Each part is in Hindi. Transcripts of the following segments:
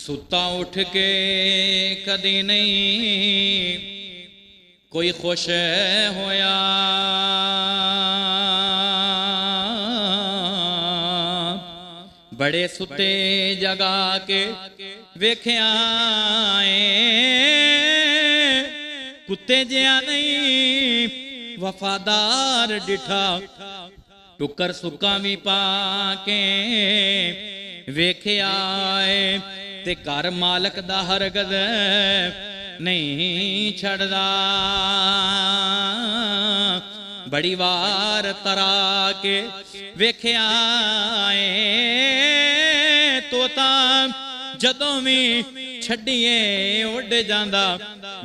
सुता उठ के कदी नहीं कोई खुश होया, बड़े सुते जगा के वेख्या कुत्ते जिया नहीं वफादार डिठा, टुकर सुक्का भी पा के वेख्या ते घर मालक दा हरगज़ नहीं छड़दा। बड़ी वार तरा के वेख्या तोता जदों भी छड्डिए उड़ जांदा,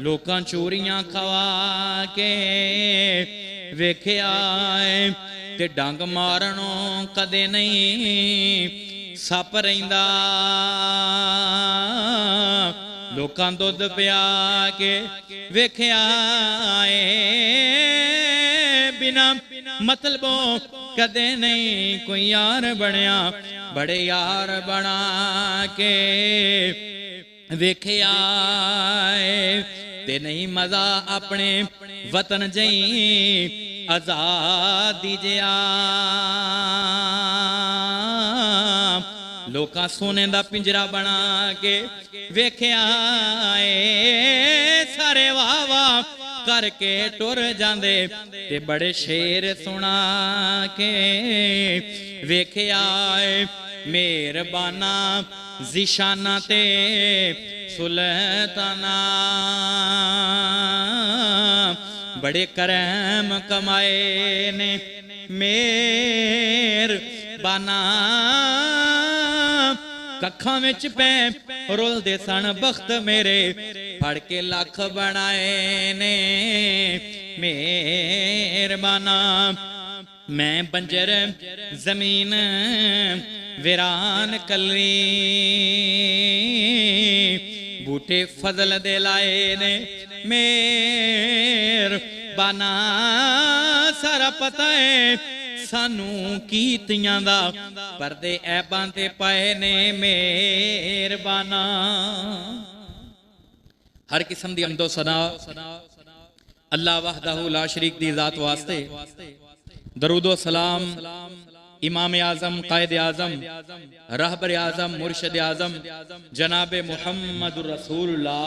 लोकां चोरियां खवा के वेख्या ते डंग मारनों कदे नहीं सप रहिंदा। लोकां दुध पिया के वेख्या बिना मतलबों कदे नहीं कोई यार बनया, बड़े यार बना के वेख्या ते नहीं मजा अपने वतन जई आजादी जिया। लोकां सोने दा पिंजरा बना के वेख्या सारे वाह वाह करके टुर जांदे ते बड़े शेर सुना के वेख्या मेहरबाना ज़िशाना ते सुल्ताना, बड़े करम कमाए ने मेहरबाना। कखां विच पै रुलदे सन बख्त मेरे, फड़ के लख बनाए ने मेहरबाना। मैं बंजर जमीन वीरान कली, बूटे फजल दे लाए ने मेहरबाना। सारा पता है सानू कीतियां दा, परदे ऐबां ते पाए ने मेहरबाना। हर किस्म दी हम्दो सना अल्लाह वहदहू ला शरीक दी ज़ात वास्ते। दरूदो सलाम इमाम आज़म कायद आज़म रहबर आज़म मुर्शद आज़म जनाबे मुहम्मदुर रसूलुल्लाह।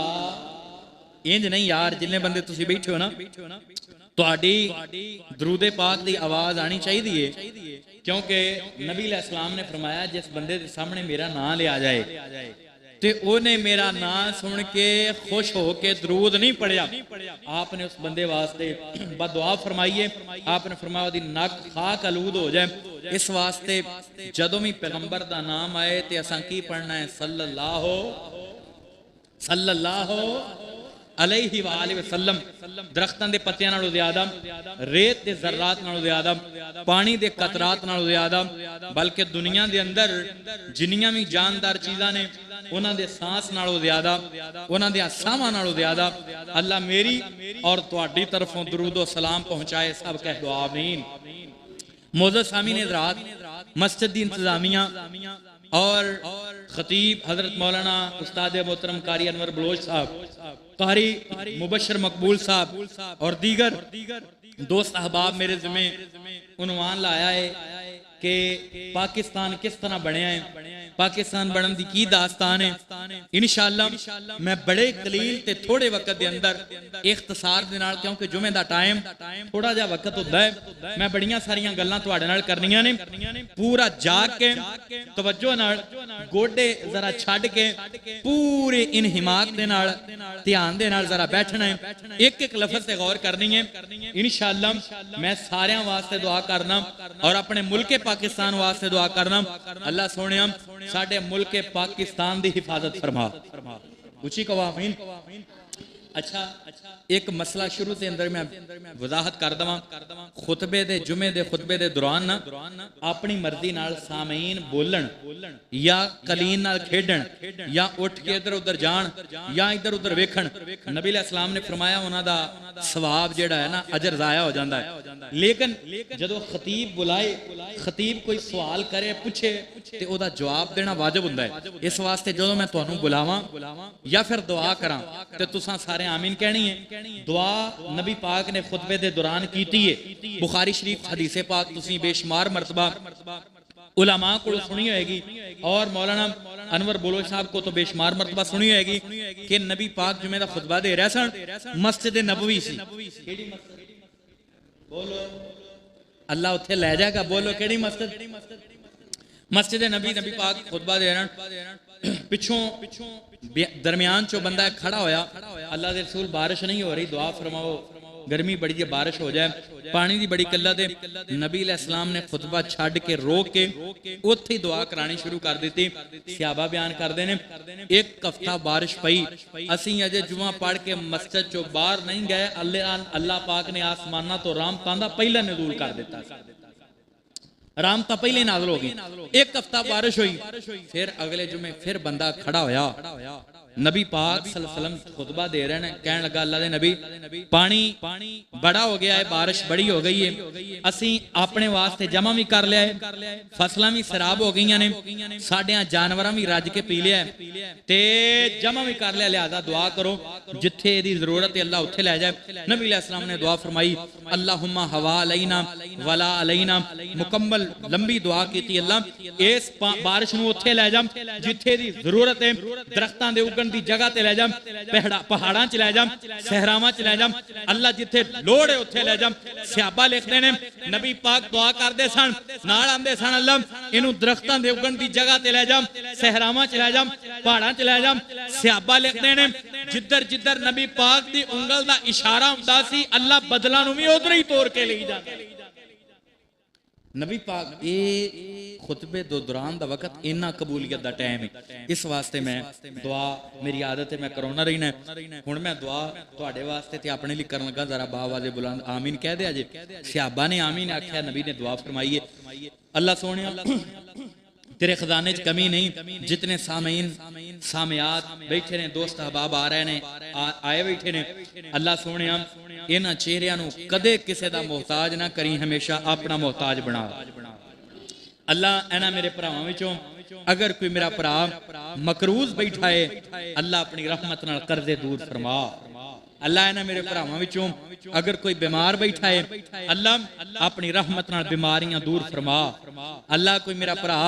इंज नहीं यार, जिन्ने बंदे तुसी बैठे हो ना, तुहाडी दरूदे पाक दी आवाज़ आनी चाहिए, क्योंकि नबी अलैहिस्सलाम ने फरमाया जिस बंदे दे सामने मेरा नाम लिया जाए ते ओने मेरा नाम सुन के खुश हो के दरूद नहीं पढ़िया, आपने उस बंदे वास्ते बददुआ फरमाइए। आपने फरमाया ओदी नक खाक आलूद हो जाए। इस वास्ते जदों भी पैगंबर दा नाम आए ते असां की पढ़ना है, सल्लल्लाहु सल्लल्लाहु अलैहि वाले वसल्लम। दरख्तां दे पत्तियां नालों ज़्यादा, रेत दे ज़र्रात नालों ज़्यादा, पानी दे कतरात नालों ज़्यादा, बल्कि दुनिया दे अंदर जिन्नियां भी जानदार चीज़ां ने उन्हां दे सांस नालों ज़्यादा, उन्हां दे साहां नालों ज़्यादा अल्लाह मेरी और तुहाडी तरफों दरूदो सलाम पहुँचाए। सब कह दो आमीन। मोअज़्ज़ज़ सामीन हज़रात, मस्जिद दी इंतज़ामिया और खतीब हज़रत मौलाना उस्ताद मोहतरम कारी अनवर बलोच साहब, कारी मुबशर मकबूल साहब और दीगर दोस्त अहबाब मेरे ज़िम्मे उन्वान लाया है कि पाकिस्तान किस तरह बने है, पाकिस्तान बनन दी की दास्तान है। इंशाअल्लाह मैं बड़े कलील ते थोड़े वक्त दे अंदर इख्तिसार दे नाल, क्योंकि जुमे दा टाइम थोड़ा जा वक्त होता है, मैं बड़ियां सारियां गल्लां तुहाडे नाल करनियां ने। पूरा जाग के तवज्जो नाल गोडे जरा छड्ड के पूरे इनहिमाक दे नाल ध्यान दे नाल जरा बैठना है, एक एक लफ्ज़ से गौर करनी है। इंशाअल्लाह मैं सारियां वास्ते दुआ करना और अपने मुल्क पाकिस्तान वास्ते दुआ करना। अल्लाह सोनिया साडे मुल्क पाकिस्तान दी हिफाजत फरमा, उची कहो आमीन। अच्छा, एक मसला शुरू से अंदर मैं वजाहत कर दवां। खुतबे दे जुमे दे खुतबे दे दौरान ना अपनी मर्जी नाल सामीन बोलन या कलीन नाल खेडन या उठ के इधर उधर जान या इधर उधर वेखन, नबी अलैहिस्सलाम ने फरमाया उन्हां दा ਸਵਾਬ ਜਿਹੜਾ ਹੈ ਨਾ ਅਜਰ ਜ਼ਾਇਆ ਹੋ ਜਾਂਦਾ ਹੈ। ਲੇਕਿਨ ਜਦੋਂ ਖਤੀਬ ਬੁਲਾਏ, ਖਤੀਬ ਕੋਈ ਸਵਾਲ ਕਰੇ ਪੁੱਛੇ ਤੇ ਉਹਦਾ ਜਵਾਬ ਦੇਣਾ ਵਾਜਬ ਹੁੰਦਾ ਹੈ। ਇਸ ਵਾਸਤੇ ਜਦੋਂ ਮੈਂ ਤੁਹਾਨੂੰ ਬੁਲਾਵਾਂ ਜਾਂ ਫਿਰ ਦੁਆ ਕਰਾਂ ਤੇ ਤੁਸੀਂ ਸਾਰੇ ਆਮੀਨ ਕਹਿਣੀ ਹੈ। ਦੁਆ ਨਬੀ ਪਾਕ ਨੇ ਖੁਤਬੇ ਦੇ ਦੌਰਾਨ ਕੀਤੀ ਹੈ। बुखारी शरीफ हदीसे पाक तुसी बेशुमार मरतबा उलमा को सुनी होगी और मौलाना अनवर बोलो साहब को तो बेशुमार मरतबा सुनी होगी कि नबी पाक जुमे दा खुतबा दे रहे सन, मस्जिद नबवी सी। बोलो अल्लाह उत्थे ले जाएगा। बोलो केड़ी मस्जिद? मस्जिद नबी। नबी पाक खुतबा दे रहे पिछों दरमियान चो बंदा खड़ा होया, अल्लाह दे रसूल बारिश नहीं हो रही, दुआ फरमाओ, गर्मी बड़ी है, बारिश हो जाए, पानी की बड़ी किल्लत है। नबी अलैहिस्सलाम ने खुतबा छड़ के रोक के उत्थे दुआ करानी शुरू कर दी। सहाबा बयान करते हैं एक हफ्ता बारिश पई, असी अजे जुमा पढ़ के मस्जिद चो बाहर नहीं गए, अल्लाह पाक ने आसमाना तो रहमतां दा पहला नज़ूल कर दिता। रहमत पहले नाज़िल हो गई। एक हफ्ता बारिश हुई, फिर अगले जुमे फिर बंदा खड़ा होया, नबी पाक सल्लल्लाहु अलैहि वसल्लम खुतबा दे रहे हैं, कहने लगा अल्लाह दे नबी पानी बड़ा हो गया है, बारिश बड़ी हो गई है, असी अपने वास्ते जमा भी कर लिया है, फसलां भी खराब हो गई ने, साडियां जानवरां भी रज के पी लिया ते जमा भी कर लिया, लिहाजा दुआ करो जिथे दी जरूरत है अल्लाह उत्थे ले जाए। नबी अलैहिस्सलाम ने दुआ फरमाई अल्लाहुम्मा हवा अलैना वला अलैना, मुकम्मल लंबी दुआ की, अल्लाह इस बारिश नूं उत्थे ले जा जिथे दी जरूरत है, दरख्तां दे उगण दी जगह ते ले जा, पहाड़ां च ले जा, सहरावां च ले जा, अल्लाह जिथे लोड़ है उत्थे ले जा। सहाबा लिखते ने नबी पाक दुआ करदे सन, नाल आंदे सन अल्लाह इनू दरख्तां दे उगण दी जगह ते ले जा, सहरावां च ले जा, पहाड़ां च ले जा। सहाबा लिखते ने जिधर जिधर नबी पाक दी उंगल दा इशारा हुंदा सी अल्लाह बदलां नूं वी उधर ही तोड़ के ले जांदा। नबी पाक ये खुतबे दो दौरान दा वक्त इन्ना कबूलियत दा टाइम है, इस वास्ते मैं दुआ मेरी आदत है मैं करौना रहना। हुण मैं दुआ तुहाडे वास्ते ते अपने लिए करन लगा, जरा बावाज़े बुलंद आमीन कह दे। अजे सहाबा ने आमीन आख्या, नबी ने दुआ फरमाई है अल्लाह सोहणिया तेरे खजाने च कमी नहीं, जितने सामीन सामियात बैठे ने, दोस्त अहबाब आ रहे ने, आए बैठे ने, अल्लाह सोहणिया इन्हां चेहरियां नूं कदे किसे दा मोहताज ना करी, हमेशा अपना मोहताज बना। अल्लाह इन्हां मेरे भरावां विचों अगर कोई मेरा भरा मकरूज बैठा है, अल्लाह अपनी रहमत नाल कर्जे दूर फरमा। अल्लाह इन्हां मेरे भरावां विचों अगर कोई बीमार बैठा है, अल्लाह अपनी रहमत नाल बीमारियां दूर फरमा। अल्लाह कोई मेरा भरा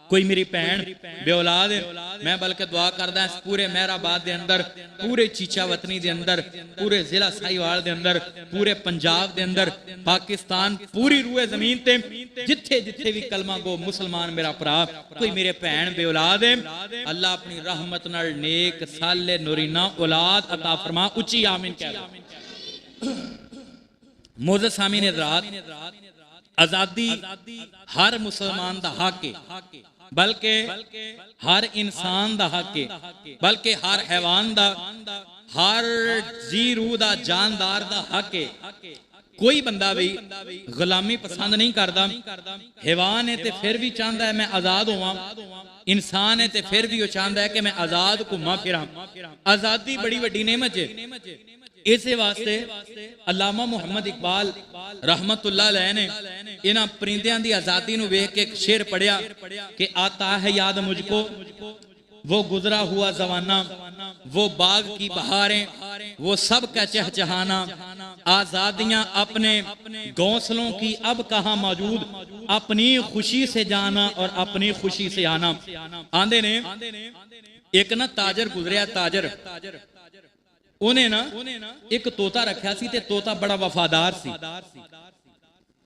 कोई मेरी भैन बेऔलाद है, मैं बल्कि दुआ करदा इस पूरे मेहराबाद दे अंदर, पूरे चीचा वतनी दे अंदर, पूरे जिला साहिवाल दे अंदर, पूरे पंजाब दे अंदर, पाकिस्तान पूरी रूए जमीन ते जिथे जिथे भी कलमा गो मुसलमान मेरा भरा कोई मेरे भैन बेऔलाद है, अल्लाह अपनी रहमत नाल नेक साले नूरीना औलाद अता फरमा। उच्ची आमीन कह। मोअज़्ज़ज़ सामीन हज़रात, आजादी हर मुसलमान दा हक है, बल्कि हर इंसान दा हक है, बल्कि हर हैवान दा, हर जी रूह दा, जानदार दा हक है। कोई बंदा भी गुलामी पसंद नहीं करता। हैवान है तो फिर भी चाहता है मैं आजाद होवां, इंसान है तो फिर भी वो चाहता है कि मैं आजाद घूमा फिरा। आजादी बड़ी वड्डी नेमत है। इस वास्ते अल्लामा मुहम्मद इकबाल रहमतुल्लाह अलैह ने इन्हां परिंदियां दी आजादी नूं वेख के एक शेर पढ़िया कि आता है याद मुझको वो गुजरा हुआ जमाना, वो बाग की बहारें, वो सब का चहचहाना, आजादियां अपने घोंसलों की अब कहाँ मौजूद, अपनी खुशी से जाना और अपनी खुशी से आना। आंदे ने एक ना ताजर गुजरिया, ताजर उन्हें ना एक तोता रखा सी ते तोता बड़ा वफादार सी,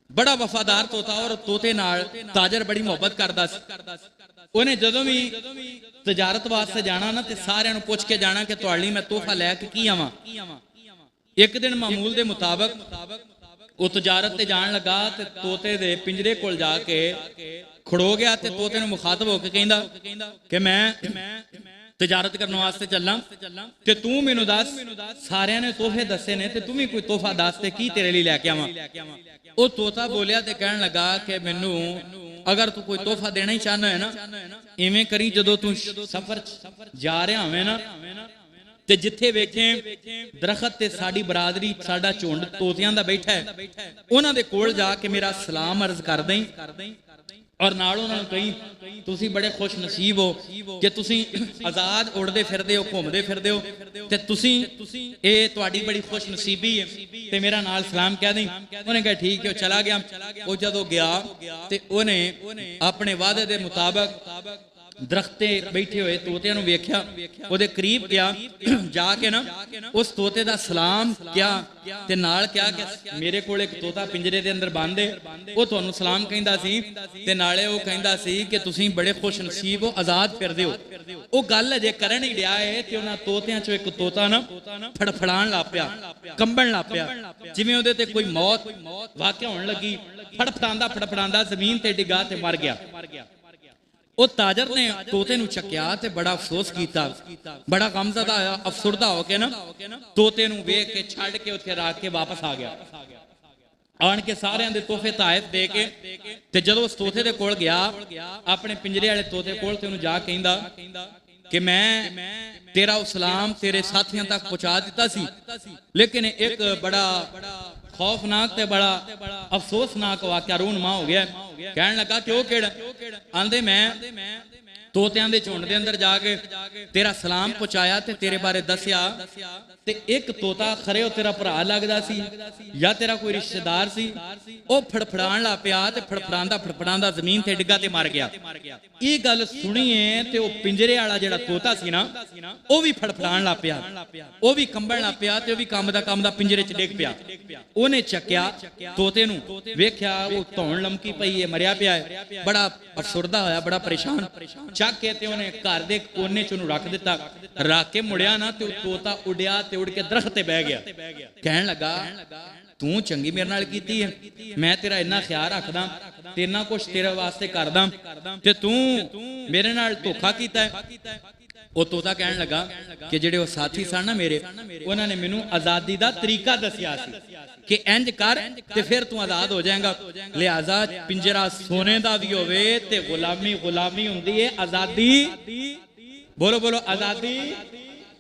बड़ा वफादार तोता, और तोते नाल ताजर बड़ी मोहब्बत करदा सी। उन्हें जदों भी तजारत वास्ते जाना ना ते सारियां नूं पुछ के जाना कि तुहाडे लई मैं तोहफा लैके की आवां। एक दिन मामूल दे मुताबिक वो तजारत ते जान लगा ते तोते दे पिंजरे कोल जाके खड़ो गया ते तोते नूं मुखातब होके कहंदा कि मैं तजारत करने वास्ते चलना ते तू मैनू दस, सारियां ने तोहफे दसे ने ते तू भी कोई तोहफा दस ते की तेरे लिए लैके आवां। वो तोता बोलिया ते कहन लगा कि मैनू अगर तू कोई तोहफा देना ही चाहना है ना, इवें करी जदों तू सफर जा रहा होवे ना ते जिथे वेखे दरखत ते साडी बरादरी साडा झुंड तोतियां दा बैठा है, उन्हां दे कोल जाके मेरा सलाम अर्ज कर दें और नाल उन्हां नूं कहीं तुसीं बड़े खुश नसीब हो कि तुसीं आज़ाद उड़दे फिरदे हो, घूमदे फिरदे हो ते तुसीं ये तुहाडी बड़ी खुश नसीबी है ते मेरा नाल सलाम कह दें। उन्हें कहा ठीक है, चला गया। वो जदों गया ते उन्हें अपने वादे दे मुताबिक दरख्ते बैठे हुए तोतियां नूं वेख्या, उहदे करीब गया, जाके ना उस तोते दा सलाम क्या ते नाल क्या कि मेरे कोल एक तोता पिंजरे दे अंदर बंद है, वो तुहानूं सलाम कहंदा सी ते नाले वो कहंदा सी कि तुसीं बड़े खुश नसीब हो, आज़ाद फिरदे हो। वो गल अजे करन ही डिया है कि उन्हां तोतियां चों एक तोता ना फड़फड़ाण लग पिया, कंबण लग पिया, जिवें उहदे ते कोई मौत वाक़िआ होण लगी। फड़फड़ांदा फड़फड़ांदा जमीन ते डिगा ते मर गया। वो ताजर ने तोते नूं चक्या ते बड़ा अफसोस कीता, बड़ा गमज़दा होया, अफसुरदा हो के ना तोते नूं वेख के छड्ड के उत्थे रख के वापस आ गया। आण के सारियां दे तोहफे तायफ दे के ते जदों उस तोते दे कोल गया, अपने पिंजरे वाले तोते कोल ते उहनूं जा कहंदा कि मैं तेरा वो सलाम तेरे साथियों तक पहुंचा दिता सी, लेकिन एक बड़ा खौफनाक ते बड़ा अफसोसनाक वाक़या रूनमा हो गया। कहन लगा कि वो केड़ा? आंदे मैं तोतियां दे झुंड दे अंदर जाके तेरा सलाम पहुंचाया ते तेरे बारे दसिया ते एक तोता खरे वो तेरा भरा लगदा सी या तेरा कोई रिश्तेदार सी, वो फड़फड़ाण लग पिया ते फड़फड़ांदा फड़फड़ांदा जमीन ते डिग्गा ते मर गया। ये गल सुनिए ते वो पिंजरे वाला जेड़ा तोता सी ना वो भी फड़फड़ाण लग पिया, वो भी कंबण लग पिया ते वो भी कंबदा पिंजरे च डिग पिया। उन्हें चक्या तोते नूं, वेख्या वो धौण लमकी पई है, मरिया पिया है, बड़ा अफसुरदा होया, बड़ा परेशान। चक के ते उन्हें घर दे कोने च रख दिता, रख के मुड़िया ना ते तोता उड़िया ते उड़ के दरख्त ते बह गया। कहन लगा तू चंगी मेरे नाल कीती है, मैं तेरा इन्ना ख्याल रखदा, तेना कुछ तेरे वास्ते करदा ते तू मेरे नाल धोखा कीता है। वो तोता कहन लगा कि जेड़े वो साथी सन ना मेरे, उन्होंने मैनू आज़ादी दा तरीका दसिया सी कि इंज कर ते फिर तू आज़ाद हो जाएगा। लिहाजा पिंजरा सोने दा भी होवे ते गुलामी गुलामी हुंदी है, आज़ादी बोलो बोलो आज़ादी,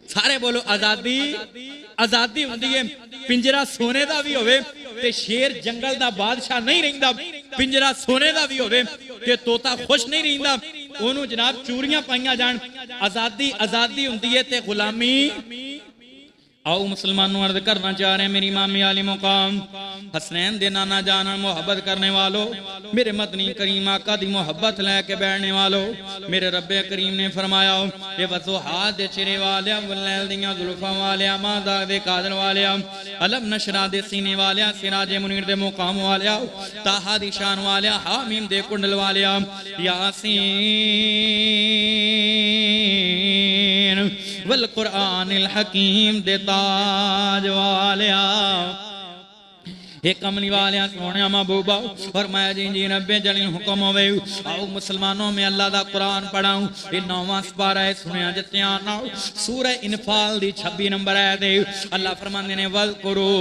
सारे बोलो आज़ादी आज़ादी हुंदी है। पिंजरा सोने दा भी होवे ते शेर जंगल दा बादशाह नहीं रहिंदा, पिंजरा सोने दा भी होवे ते तोता खुश नहीं रहिंदा, ओनू जनाब चूरियां पाइयां जान। आज़ादी आज़ादी हुंदी है ते गुलामी। आओ मुसलमानों अर्ज करना चाह रहे हैं, मेरी इमामी आली मुकाम हसनैन दे नाना जान मोहब्बत करने वालों, मेरे मदनी करीम आका दी मोहब्बत लैके बैठने वालों, मेरे रब्बे करीम ने फरमाया ये वज़ुहात दे चिरे वालिया, वल्लैल दियां ज़ुल्फ़ां वालिया, माज़ा दे कादर वालिया, अलम नशरा दे सीने वालिया, सिराजे मुनीर दे मुकाम वालिया, ताहा दी शान वालिया, हामीम दे कुंडल वालिया, यासीन वल कुरआनिल हकीम दे ताज वालिया, हे कमली वाले सोने महबूबा और मैं जी जी नब्बे जली हुक्म होवे। आओ मुसलमानों में अल्लाह दा कुरान पढ़ाऊं, ये 9वां पारा है, सुनिया जित्तियां ना सूरह इनफाल दी 26 नंबर आयत है। अल्लाह फरमांदे ने वज़कुरू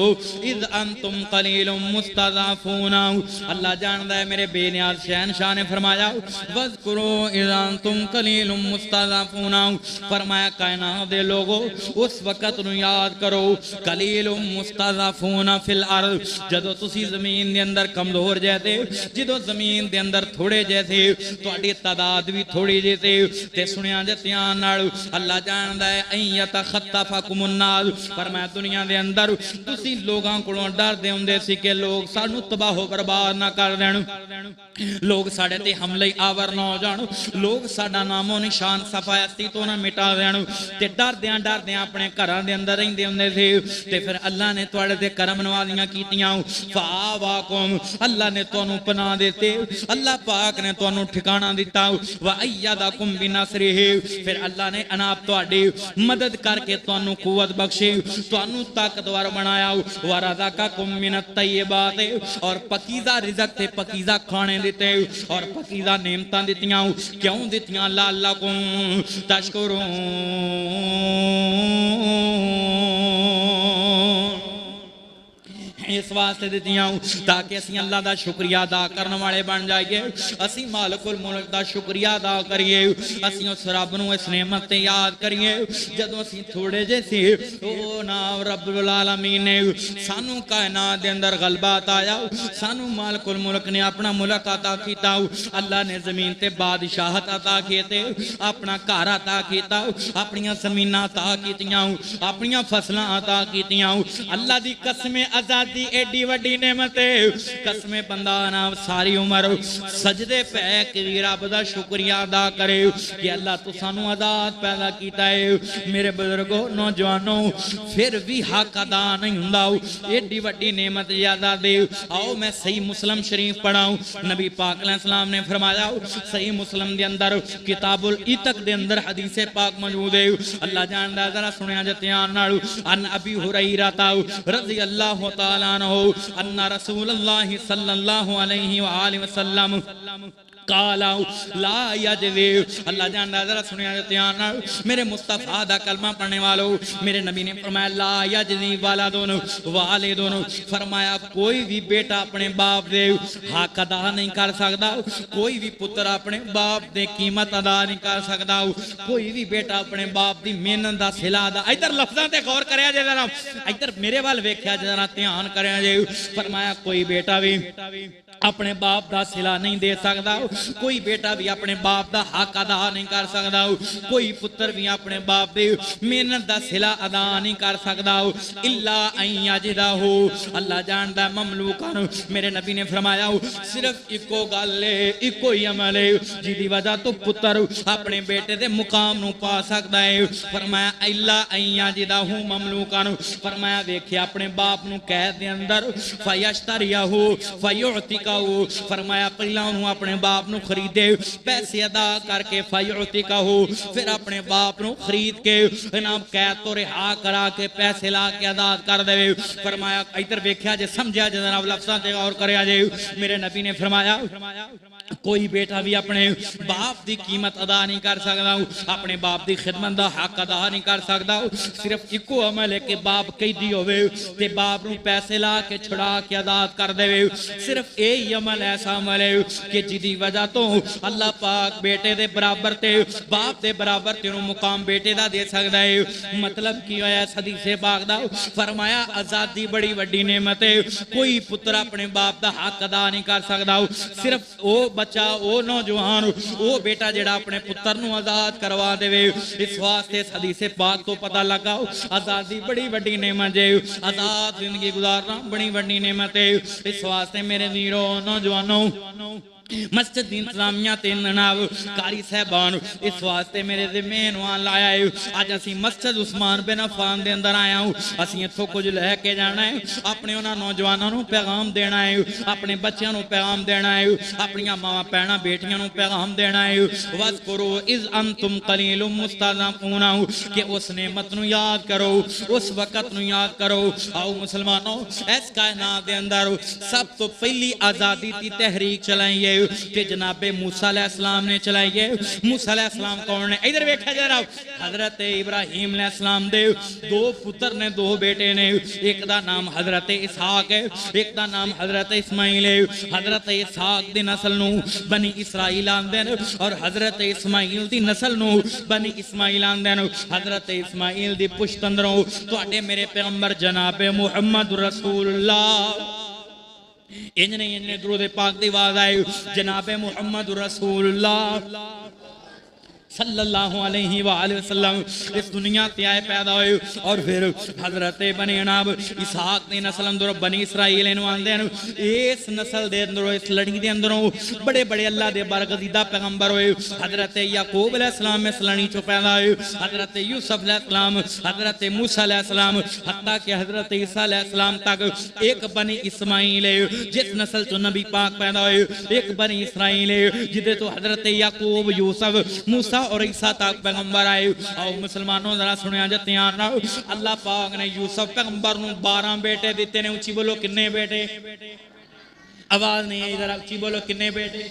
इज़ अंतुम कलीलुम मुस्तज़अफ़ून। अल्लाह जानदा है मेरे बेनियाज शहनशाह ने फरमाया वज़कुरू इज़ अंतुम कलीलुम मुस्तज़अफ़ून, फरमाया कायनात दे लोगो उस वक्त नु याद करो कलीलुम मुस्तज़अफ़ून फिल अर्ज़, जदों तुसी जमीन दे अंदर कमजोर जैसे, जदों जमीन दे अंदर थोड़े जैसे, तुहाडी तादाद भी थोड़ी जैसे ते सुनिया जे ध्यान नाल अल्लाह जानदा है अय्यत खत्तफकुमुन नास, पर मैं दुनिया दे अंदर तुसी लोगां कोलों डरदे हुंदे सी कि लोग सानू तबाह बर्बाद ना कर देण, लोग साडे ते हमले आवर ना हो जाण, लोग साडा नामो निशान सफायती तो ना मिटा देण, ते डरदियां डरदियां अपने घरां दे अंदर रहिंदे हुंदे सी। ते फिर अल्लाह ने तुहाडे ते करम नवाजियां कीतियां, फावाकुम अल्लाह ने तुहानू पनाह देते, अल्लाह पाक ने तुहानू ठिकाना दिता, व अय्यदकुम बिनसरिही, फिर अल्लाह ने अनाप तुहाडी मदद करके तुहानू कुव्वत बख्शी, तुहानू ताकतवर बनाया, व रज़क़कुम मिनत तय्यिबात, और पकीज़ा रिज़्क़ ते पकीज़ा खाने दिते और पकीज़ा नेमतां दितियां, क्यों दितियां? लअल्लकुम तशकुरून, इस वास्ते दित्तियां ताकि असीं अल्लाह दा शुक्रिया अदा करने वाले बन जाइए। असीं मालिकुल मुल्क दा शुक्रिया अदा करिए, असीं उस रब नूं इस नेमत ते याद करिए जदों असीं थोड़े जे सी ओ नाम रब्बुल आलमीन ने सानू कायनात दे अंदर गलबा अताया, सानू मालिकुल मुल्क ने अपना मुल्क अता कीता, अल्लाह ने जमीन ते बादशाहत अता कीते, अपना घर अता कीता, अपनी जमीनां अता कीतियां, अपनी फसलां अता कीतियां। अल्लाह दी कसम आजादी एडी वड्डी नेमत है, कसमे बंदा ना सारी उम्र सजदे पै के रब दा शुक्रिया अदा करे कि अल्लाह तू सानू आजाद पैदा कीता है। मेरे बुजुर्गो नौजवानों फिर भी हक अदा नहीं हुंदा, एडी वड्डी नेमत ज्यादा दे। आओ मैं सही मुस्लिम शरीफ पढ़ाऊं। नबी पाक अलैहिस्सलाम ने फरमाया सही मुस्लिम दे अंदर किताबुल इतक दे अंदर हदीस पाक मौजूद है। अल्लाह जानदा जरा सुनिया जे ध्यान नाल। अन अबी हुरैरा रज़ी अल्लाह तआला अन्ना रसूलुल्लाह सल्लल्लाहु अलैहि वसल्लम काला ला यजवी। अल्लाह जानदा जरा सुनिया ध्यान नाल। मेरे मुस्तफा दा कलमा पढ़ने वालों, मेरे नबी ने फरमाया ला यजवी वाला दोनों वाले दोनों, फरमाया कोई भी बेटा अपने बाप दे हक अदा नहीं कर सकता, कोई भी पुत्र अपने बाप दे कीमत अदा नहीं कर सकता, कोई भी बेटा अपने बाप दी मेहनत दा सिला अदा। इधर लफ्ज़ां ते गौर करया जे जरा, इधर मेरे वाल वेख्या जरा ध्यान करया जे। फरमाया कोई बेटा भी अपने बाप दा सिला नहीं दे सकता, कोई बेटा भी अपने बाप दा हक अदा नहीं कर सकता, कोई पुत्र भी अपने बाप दे मेहनत दा सिला अदा नहीं कर सकता इल्ला अय्यजिदा हो। अल्लाह जानदा ममलूकां नूं। मेरे नबी ने फरमाया सिर्फ इको गल है, इको ही अमल है जिहदी वजह तो पुत्र अपने बेटे दे मुकाम नूं पा सकदा है। फरमाया इल्ला अय्यजिदा हो ममलूकां नूं। फरमाया वेखे अपने बाप नूं कैद दे अंदर फयश्तरिया हो फयुतिका हो। फरमाया पहला उन्होंने अपने बाप नूं खरीदे पैसे अदा करके फयुतिका हो, फिर अपने बाप नूं खरीद के इनाम कैद तो रिहा करा के पैसे ला के अदा कर दे। फरमाया इधर वेख्या जे समझा जे जनाब लफ्ज़ां ते गौर करया जे। मेरे नबी ने फरमाया कोई बेटा भी अपने बाप की कीमत अदा नहीं कर सकता, अपने बाप की खिदमत का हक अदा नहीं कर सकता। सिर्फ इको अमल है कि बाप कैदी होवे ते बाप नूं पैसे ला के छुड़ा के आजाद कर देवे। सिर्फ यही अमल ऐसा अमल है कि जिदी वजह तो अल्लाह पाक बेटे दे बराबर ते बाप दे बराबर तेनों मुकाम बेटे दा दे सकता है। मतलब की होया हदीस पाक दा फरमाया आजादी बड़ी वड्डी नेमत है। कोई पुत्र अपने बाप दा हक अदा नहीं कर सकता। सिर्फ वो बच्चा वो नौजवान वो बेटा जेड़ा अपने पुत्र नूं आजाद करवा देवे। इस वास्ते इस हदीस पाक तो पता लगा आजादी बड़ी वड्डी नेमत है, आजाद जिंदगी गुजारना बड़ी वड्डी नेमत है। इस वास्ते मेरे वीरों नौजवानों मस्जिद इंतजामिया ते जनाब कारी साहबान इस वास्ते मेरे जिम्मे लाया है। अज असी मस्जिद उस्मान बिन अफान दे अंदर आया हूँ। असी इत्थों कुछ लैके जाना है, अपने उन्होंने नौजवानों को पैगाम देना है, अपने बच्चों को पैगाम देना है, अपन मावां भैणां बेटियों को पैगाम देना है। वस करो इज अंतुम कलीलुम मुस्तज़अफ़ून कि उस नेमत नूं याद करो, उस वक़्त नूं याद करो। आओ मुसलमानों इस कायनात दे अंदर सब तो पहली आज़ादी की तहरीक चलाई है कि जनाबे मूसा अलैहिस्सलाम ने चलाई है। मूसा अलैहिस्सलाम कौन है? इधर देखा जरा हजरत इब्राहिम अलैहिस्सलाम दे दो पुत्र ने, दो बेटे ने। एक दा नाम हजरत इसहाक है, एक दा नाम हजरत इस्माइल है। हजरत इसहाक दी नस्ल नूं बनी इसराइल आंदे ने और हजरत इस्माइल दी नस्ल नूं बनी इस्माइल आंदे ने। हजरत इस्माइल दी पुश्त अंदरों तुहाडे मेरे पैगंबर जनाबे मुहम्मद रसूलुल्लाह इंज नहीं इंज दुरूद पाक दी आवाज आई जनाबे मुहम्मद रसूलुल्लाह सल्लल्लाहु अलैहि वसल्लम इस दुनिया ते आए पैदा हुए। और फिर हजरत बनी जनाब इसहाक दी नस्ल अंदरों बनी इसराइल इहनूं आंदे ने। इस नस्ल दे अंदरों इस लड़ी दे अंदरों बड़े बड़े अल्लाह दे बरगज़ीदा पैगंबर हुए। हजरत याकूब अलैहिस्सलाम इस लड़ी चों पैदा हुए, हजरत यूसुफ अलैहिस्सलाम, हजरत मूसा अलैहिस्सलाम, हत्ता कि हजरत ईसा अलैहिस्सलाम तक एक बनी इस्माइल है जिस नस्ल चों नबी पाक पैदा हुए। एक बनी इसराइल है जिदे तो हजरत याकूब, यूसुफ, मूसा और ईसा तक पैगंबर आए। आओ मुसलमानों जरा सुनिया जे ध्यान नाल। अल्लाह पाक ने यूसुफ पैगंबर नूं 12 बेटे दिते ने। उच्ची बोलो किन्ने बेटे? आवाज नहीं आई जरा उच्ची बोलो किन्ने बेटे?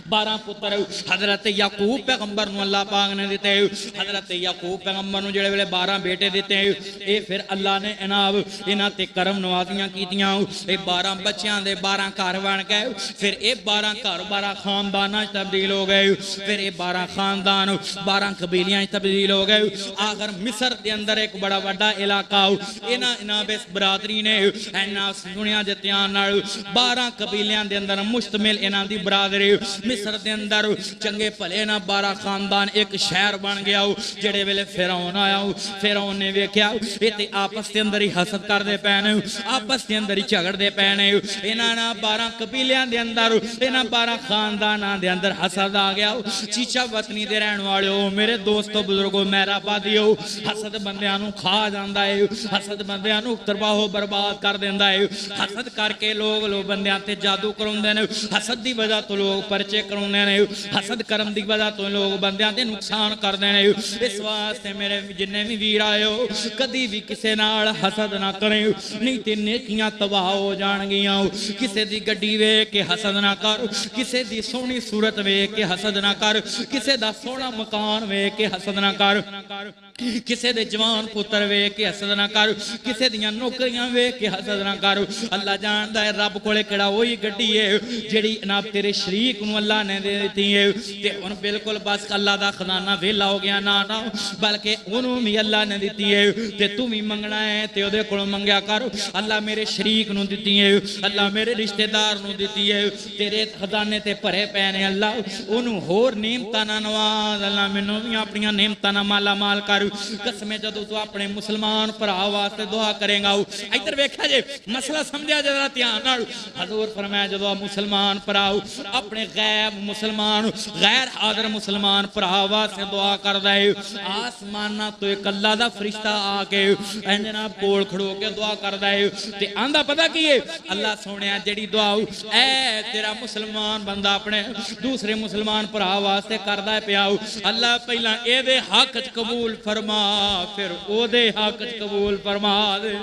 12 पुत्र हजरत याकूब पैगंबर नूं अल्लाह पाक ने दिते। हजरत याकूब पैगंबर नूं जिहड़े वेले 12 बेटे दिते, ये फिर अल्लाह ने इनाम इन्हां ते करम नवाजियां कीतियां। ये 12 बच्चियां दे 12 घर बन गए। फिर ये 12 घर 12 खानदानां च तब्दील हो गए। फिर ये 12 खानदान 12 कबीलियां च तब्दील हो गए। आखिर मिस्र के अंदर एक बड़ा वड्डा इलाका इन्हां बेस बरादरी ने इन्हां सुनिया जतियां नाल 12 कबीलियां दे अंदर मुश्तमिल इन्हां दी बरादरी मिस्र के अंदर चंगे भले ना 12 खानदान एक शहर बन गया। जेड़े वेले फिरौन आया, फिरौन ने वेख्या ये ते आपस के अंदर ही हसद करते पे ने, आपस के अंदर ही झगड़ते पे ने। इन्हां 12 कबीलियां दे अंदर इन्हां 12 खानदानां दे अंदर हसद आ गया। चीचा वतनी दे रहन वाले मेरे दोस्तों बुजुर्गों मेहराबादियो, हसद बंदियां नूं खा जांदा है, हसद बंदियां नूं तबाहो बर्बाद कर देंदा है। हसद करके लोग बंदियां ते जादू कराउंदे ने, हसद दी वजह तो लोग परचे कराउंदे ने, हसद करम दी वजह तो लोग बंदियां ते नुकसान करदे ने। इस वास्ते मेरे जिन्ने भी वीर आयो कदी भी किसे नाल हसद ना करे, नहीं ते नेकियां तबाह हो जाणगियां। किसे दी गड्डी वेख के हसद ना कर, किसे दी सोहनी सूरत वेख के हसद ना कर, किसे दा सोहना मकान वेख के हसद ना कर, किसे दे जवान पुत्र वेख के हसद ना कर, किसे दियां नौकरियां वेख के हसद ना कर। अल्लाह जानदा है रब कोले केड़ा ओही गड्डी है जेड़ी ना तेरे शरीक नूं अल्लाह ने दे दी है। ते हुण बिल्कुल बस अल्लाह दा खजाना वेला हो गया ना ना, बल्कि उन्हों भी अल्लाह ने दी है। ते तू भी मंगना है ते ओदे कोलों मंगया कर। अल्लाह मेरे शरीक नूं दी है, अल्लाह मेरे रिश्तेदार नूं दी है। तेरे खजाने ते भरे पे ने अल्लाह, उन्हों होर नेमतां ना नवाज। अल्लाह मैनूं भी अपनियां नेमतां ना माला माल कर। कसमें जदों तू अपने मुसलमान भरा वास्ते दुआ करेगा। इधर वेख्या जे मसला समझा जरा ध्यान नाल। हजूर फरमाया जदों मुसलमान भरा अपने गैर मुसलमान गैर हाजिर मुसलमान भरा वास्ते दुआ करदा है, आसमाना तो एक अल्लाह दा फरिश्ता आके जनाब कोल खड़ो के दुआ करदा है। ते आंदा पता की है अल्लाह सोहणिया जेड़ी दुआ ऐ तेरा मुसलमान बंदा अपने दूसरे मुसलमान भरा वास्ते करदा है पिया, अल्लाह पहला एदे हक च कबूल फरमा, फिर ओदे हक च कबूल फरमा दे।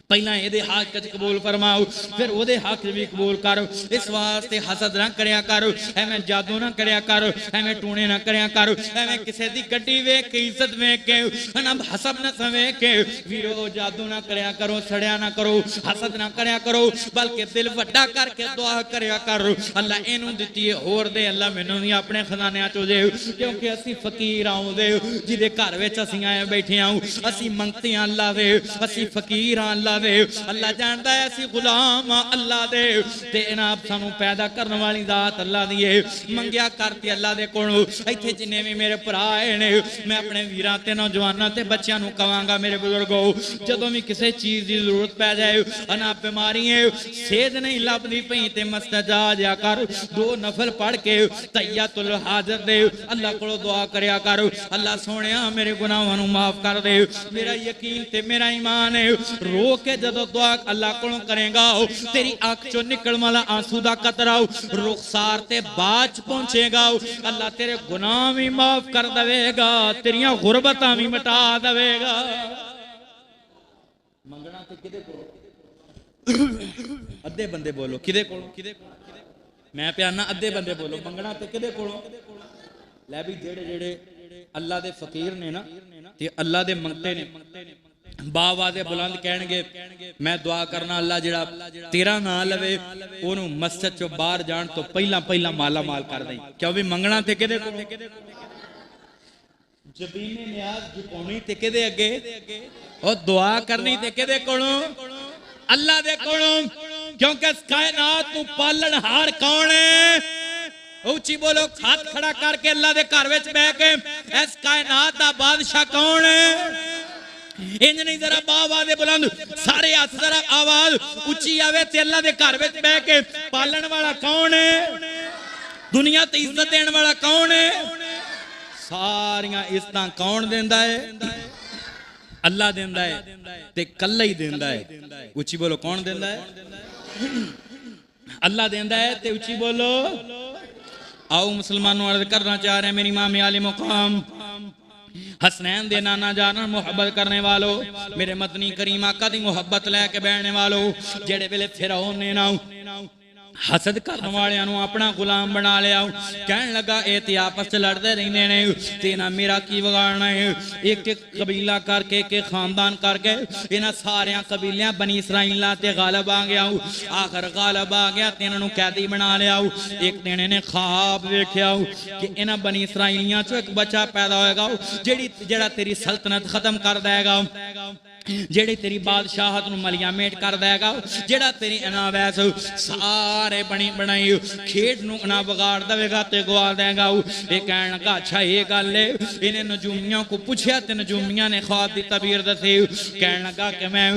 पहला ये हक च कबूल फरमाओ, फिर ओदे हक भी कबूल कर। इस वास्ते हसद ना करया कर, एवें जादू ना करया कर, एवें टूने ना करया कर, एवें किसी दी गड्डी वेख के इज्जत वेख के ना हसब ना सवेख के वीरो जादू ना करया करो, सड़िया ना करो, हसद ना करया करो, बल्कि दिल वड्डा करके दुआ करया कर। अल्लाह इनू दित्ती है होर दे, अल्लाह मैनू भी अपने खजानिया चो दे, क्योंकि असी फकीर आऊं दे जिदे घर विच असीं आए बैठे आऊं, असी मंगते हां अल्लाह दे, असी फकीर हां अल्लाह दे। अल्लाह जानता है असी गुलाम अल्लाह दे, ते इनाम सानू पैदा करने वाली जात अल्लाह दी है। मंगया करती अल्लाह दे कोलों। इत्थे जिन्ने भी मेरे भरा आए ने, मैं अपने वीरां ते नौजवानां ते बच्चियां नू कहांगा मेरे बुजुर्गो, जदों भी किसी चीज़ की जरूरत पै जाए, अना बीमारी है सेहत नहीं लभदी पई ते मस्जिद जा जा कर, 2 नफल पढ़ के तहियतुल हाजत दे अल्लाह कोलों दुआ करया कर। अल्लाह सोहणिया मेरे गुनाहां नू माफ कर दे। मेरा यकीन ते मेरा ईमान है रो के जदों दुआ अल्लाह कोलों करेगा, तेरी अख चो निकलने वाला आंसू दा कतरा रुखसार ते बाच पहुंचेगा। अल्लाह तेरे गुनाह भी माफ कर देगा, तेरियां गुरबतां भी मिटा देगा। मंगना ते किदे कोलों? अद्धे बंदे बोलो किदे कोलों? मैं प्याना अद्धे बंदे बोलो मंगना ते किदे कोलों? लै भी जेड़े जेड़े अल्लाह दे फकीर ने ना ते अल्लाह दे मंगते ने, बाबा दे बुलंद कहणगे मैं दुआ करना अल्लाह जिहड़ा तेरा नाम लवे ओनू मस्जिद चो बाहर जाण तो पहला पहला माला माल कर दें। क्यों भी मंगना ते किदे कोलों? जबीने नियाज झुकाउणी ते किदे अगे, और दुआ करनी ते किदे कोलों? अल्लाह दे कोलों। क्योंकि इस कायनात नू पालनहार कौन है? ऊंची बोलो, हाथ खड़ा करके अल्लाह दे घर विच बैठ के इस कायनात दा बादशाह कौन है? इंज नहीं जरा बाबा दे बुलंद सारे हाथ जरा आवाज उच्ची आवे ते अल्लाह दे घर विच बैठ के पालन वाला कौन है? दुनिया ते इज्जत देने वाला कौन है? सारियां इज्जतां कौन देंदा है? अल्लाह देंदा है ते कल्ला ही देंदा है। उच्ची बोलो कौन देंदा है? अल्लाह देंदा है ते उच्ची बोलो। आओ मुसलमानों अर्ज करना चाह रहे हैं मेरी माँ में आले मुकाम हसनैन दे नाना जाना मुहब्बत करने वालों, मेरे मदनी करीम आका दी मुहब्बत लैके बैठने वालों, जेड़े वेले फिरौन ने ना हसद करने वालियां नूं अपना गुलाम बना लिया। कहन लगा ये तो आपस लड़ते रहंदे ने ते ना मेरा की बिगाड़ना है। एक एक कबीला करके एक खानदान करके इन्हां सारियां कबीलियां बनी इसराइलां ते गालिब आ गया। आखिर गालिब आ गया ते इन्हां नूं कैदी बना लिया। एक दिन इन्हें ख्वाब वेख्या कि इन्हां बनी इसराइलियां चों एक बच्चा पैदा होएगा जेड़ा तेरी सल्तनत खत्म कर देगा, जेड़ी तेरी बादशाहत नूं मलिया मेट कर देगा, जेड़ा तेरी इना वैस सारे बनी बनाई खेड नूं ना बिगाड़ देगा ते गवा देगा। ये कहण लगा अच्छा ये गल है। इन्हें नजूमियों को पूछया ते नजूमियां ने ख्वाब दी तबीर दसी। कहण लगा कि मैं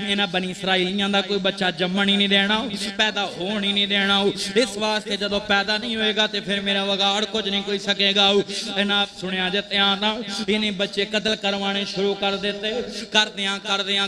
इन्हां बनी इसराइलियां दा कोई बच्चा जम्मण ही नहीं देना, पैदा होण ही नहीं देना। इस वास्ते जदों पैदा नहीं होएगा तो फिर मेरा बिगाड़ कुछ नहीं कोई सकेगा। इन्हां सुनिया जे ध्यान नाल इन्हें बच्चे कतल करवाने शुरू कर देते। करदियां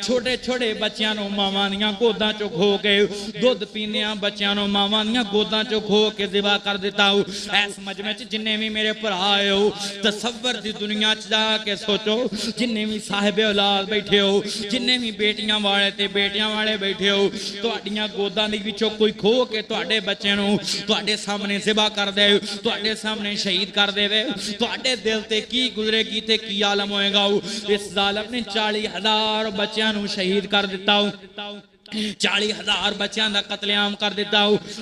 छोटे छोटे बच्चों नूं मावां दियां गोदां चों खो के दुध पींदियां बच्चों नूं मावां दियां गोदां चों खो के ज़िबा कर दिता। इस मजमे च जिन्ने भी मेरे भरा हो तसव्वुर दी दुनिया च जाके सोचो, जिन्ने भी साहिबे औलाद बैठे हो, जिन्ने भी बेटियां वाले ते बेटियां वाले बैठे हो, तुहाडियां गोदां दे विचों कोई खो के तुहाडे बच्चे नूं तुहाडे सामने ज़िबा कर दे, तुहाडे सामने शहीद कर देवे, तुहाडे दिल ते की गुजरेगी ते की आलम होएगा। इस जालिम ने 40,000 बच्चों नूं शहीद कर दिता। 40,000 बच्चों का कतलेआम कर दिता।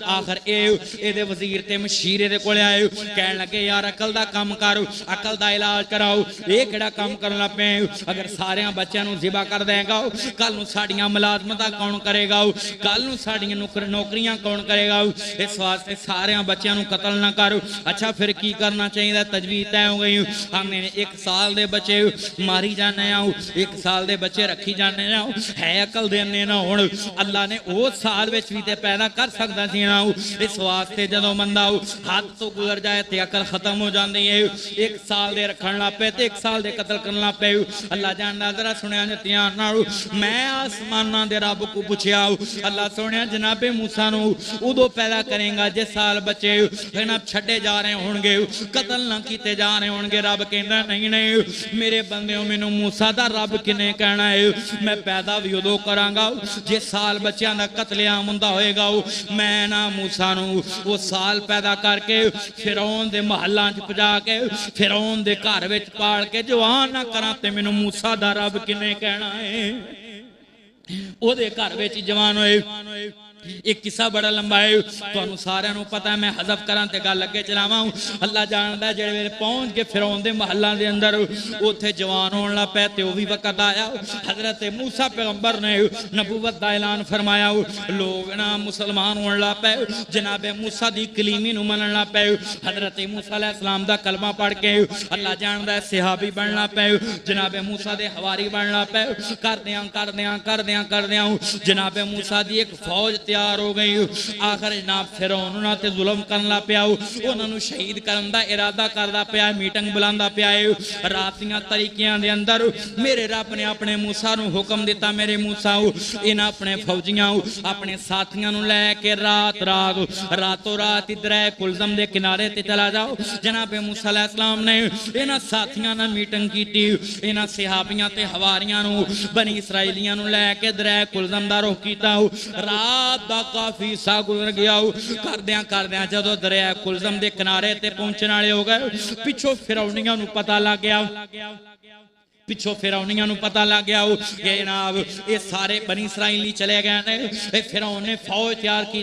आखिर ये वजीर ते मशीरे दे कोले आए, कहन लगे यार अकल दा काम कर, अकल दा इलाज कराओ। ये किहड़ा काम करना पे? अगर सारे बच्चों नूं ज़िबा कर देगा कल नूं साडियां मुलाजमतां कौन करेगा, कल नूं साडियां नौकरियां कौन करेगा। इस वास्ते सारे बच्चों नूं कतल ना कर। अच्छा फिर की करना चाहिए? तजवीज़ तय हो गई। हमने 1 साल दे बच्चे मारी जाने आओ, 1 साल दे बच्चे रखी जाने आओ, है अकल देने ना होण। अल्लाह ने उस साल विच भी ते पैदा कर सकदा सी ना। इस वास्ते जदों बंदा हद तो गुजर जाए तो अकल खत्म हो जाती है। 1 साल दे रखण लग पे ते 1 साल दे कतल करन लग पे। अल्लाह जानदा जरा सुनिया जे ध्यान नाल। मैं आसमानां दे रब को पूछया, अल्लाह सुनिया जनाबे मूसा नूं उदों पैदा करेगा जिस साल बच्चे जनाब छड्डे जा रहे होणगे, कतल ना कीते जा रहे होणगे। रब कहंदा नहीं नहीं मेरे बंदेओ मैनूं मूसा दा रब किने कहना है। मैं पैदा भी उदों करांगा जिस साल बच्चों का कतलेआम हुंदा होएगा। मैं ना मूसा नूं वो साल पैदा करके फिरौन दे महलां च पजा के फिरौन दे घर विच पाल के जवान ना करा ते मैनूं मूसा दा रब किने कहना है। ओदे घर विच जवान होए। एक किस्सा बड़ा लंबा है, तुहानू सारिआं नू पता है। मैं हज़फ करां ते गल अगे चलावां। अल्लाह जानदा जेड़े वेले पहुंच के फिरौन दे महलां दे अंदर उत्थे जवान होण लग पए ते ओह भी वक्त आया। हज़रत मूसा पैगंबर ने नबूवत दा ऐलान फरमाया। लोग ना मुसलमान होण लग पए, जनाबे मूसा दी कलीमी नू मनण लग पए। हज़रत मूसा अलैहिस्सलाम दा कलमा पढ़ के अल्लाह जानदा है सहाबी बनण लग पए, जनाबे मूसा दे हवारी बनण लग पए। करदियां जनाबे मूसा दी एक फौज तैयार हो गई। आखिर जनाब फिरौन उन्हां ते जुल्म करन लग पिया, उन्हां नूं शहीद करन दा इरादा करदा पिया, मीटिंग बुलांदा पिया। रात दियां तरीकियां दे अंदर मेरे रब ने अपने मूसा नूं हुक्म दिता, मेरे मूसा इन्हां अपने फौजियां अपने साथियां नूं लैके रातों रात इधर कुलजम दे किनारे ते चला जाओ। जनाबे मूसा अलैहिस्सलाम ने इन्हां साथियां नाल मीटिंग कीती। इन्हां सहाबियां ते हवारियां नूं बनी इसराइलियां नूं लैके दर कुलजम दा रुख कीता। रात दा काफी सा गुजर गया। करदियां जदों दरिया कुलजम दे किनारे ते पहुंचने वाले हो गए, पिछों फिरौनियां नूं पता लग गया। पिछों फिरौनियां नूं पता लग गया कि जनाब ये सारे बनी इसराइली चले गए ने। फिरौन ने फौज तैयार की,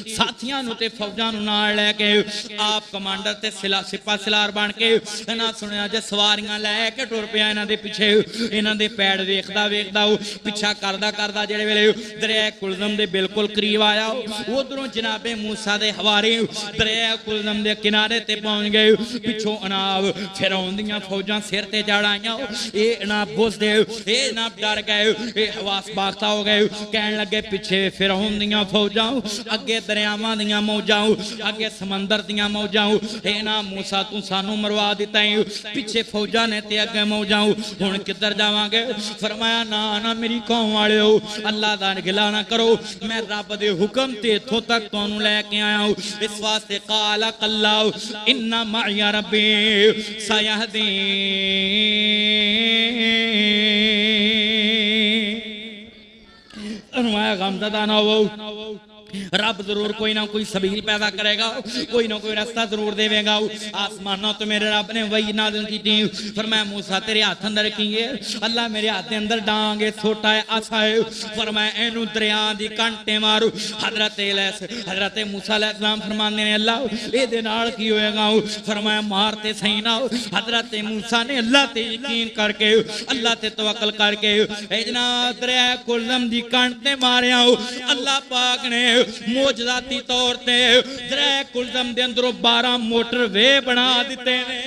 साथियां नूं ते फौजां नूं नाल लैके आप कमांडर ते सिपा सलार बन के इन्हां सुनिया जे सवारियां लैके टुर पिया इन्हां दे पिछे। इन्हां दे पैड़ वेखदा पिछा करदा जेड़े वेले दरिया कुलजम दे बिल्कुल करीब आया, उधरों जनाबे मूसा दे हवारी दरिया कुलजम दे किनारे ते पहुंच गए। पिछों जनाब फिरौन दियां फौजां सिर ते चढ़ आईयां। डर गए, हवास बाख्ता हो गए। कहन लगे पिछे फिरौन दियां फौजां, अगे दरियावां दियां मौजां, अगे समंदर दियां मौजां। ना मूसा तू सानू मरवा दिता है, पिछे फौजां ने ते अगे मौजां, हुण किधर जावांगे? फरमाया ना ना मेरी कौम वाले हो, अल्लाह दा गिला ना करो, मैं रब दे हुक्म ते इत्थों तक तुहानू लैके आया हूं। इस वास्ते काला कल्ला इन्ना माया रब्बी सयहदीन। गमज़दा ना हो। रब जरूर कोई ना कोई सबील पैदा करेगा, कोई ना कोई रास्ता जरूर देगा। आसमानों तो मेरे रब ने वही नाज़िल की, फरमाया मूसा तेरे हाथ अंदर की है, अल्लाह मेरे हाथ के अंदर डांग है, छोटा है, आसा है, फरमाया एनू दरिया दी कंटे मारू। हजरत मूसा अलैहिस्सलाम फरमाते ने अल्लाह ये नाल की होएगा, फरमाया मारते सही ना। हजरत मूसा ने अल्लाह ते यकीन करके, अल्लाह ते तवक्कल करके इजना दरिया कुलम दी कंटे मारिया। अल्लाह पाक ने मोजदाती तौर ते दरिया कुलम दे अंदरों 12 मोटरवे बना दिते ने।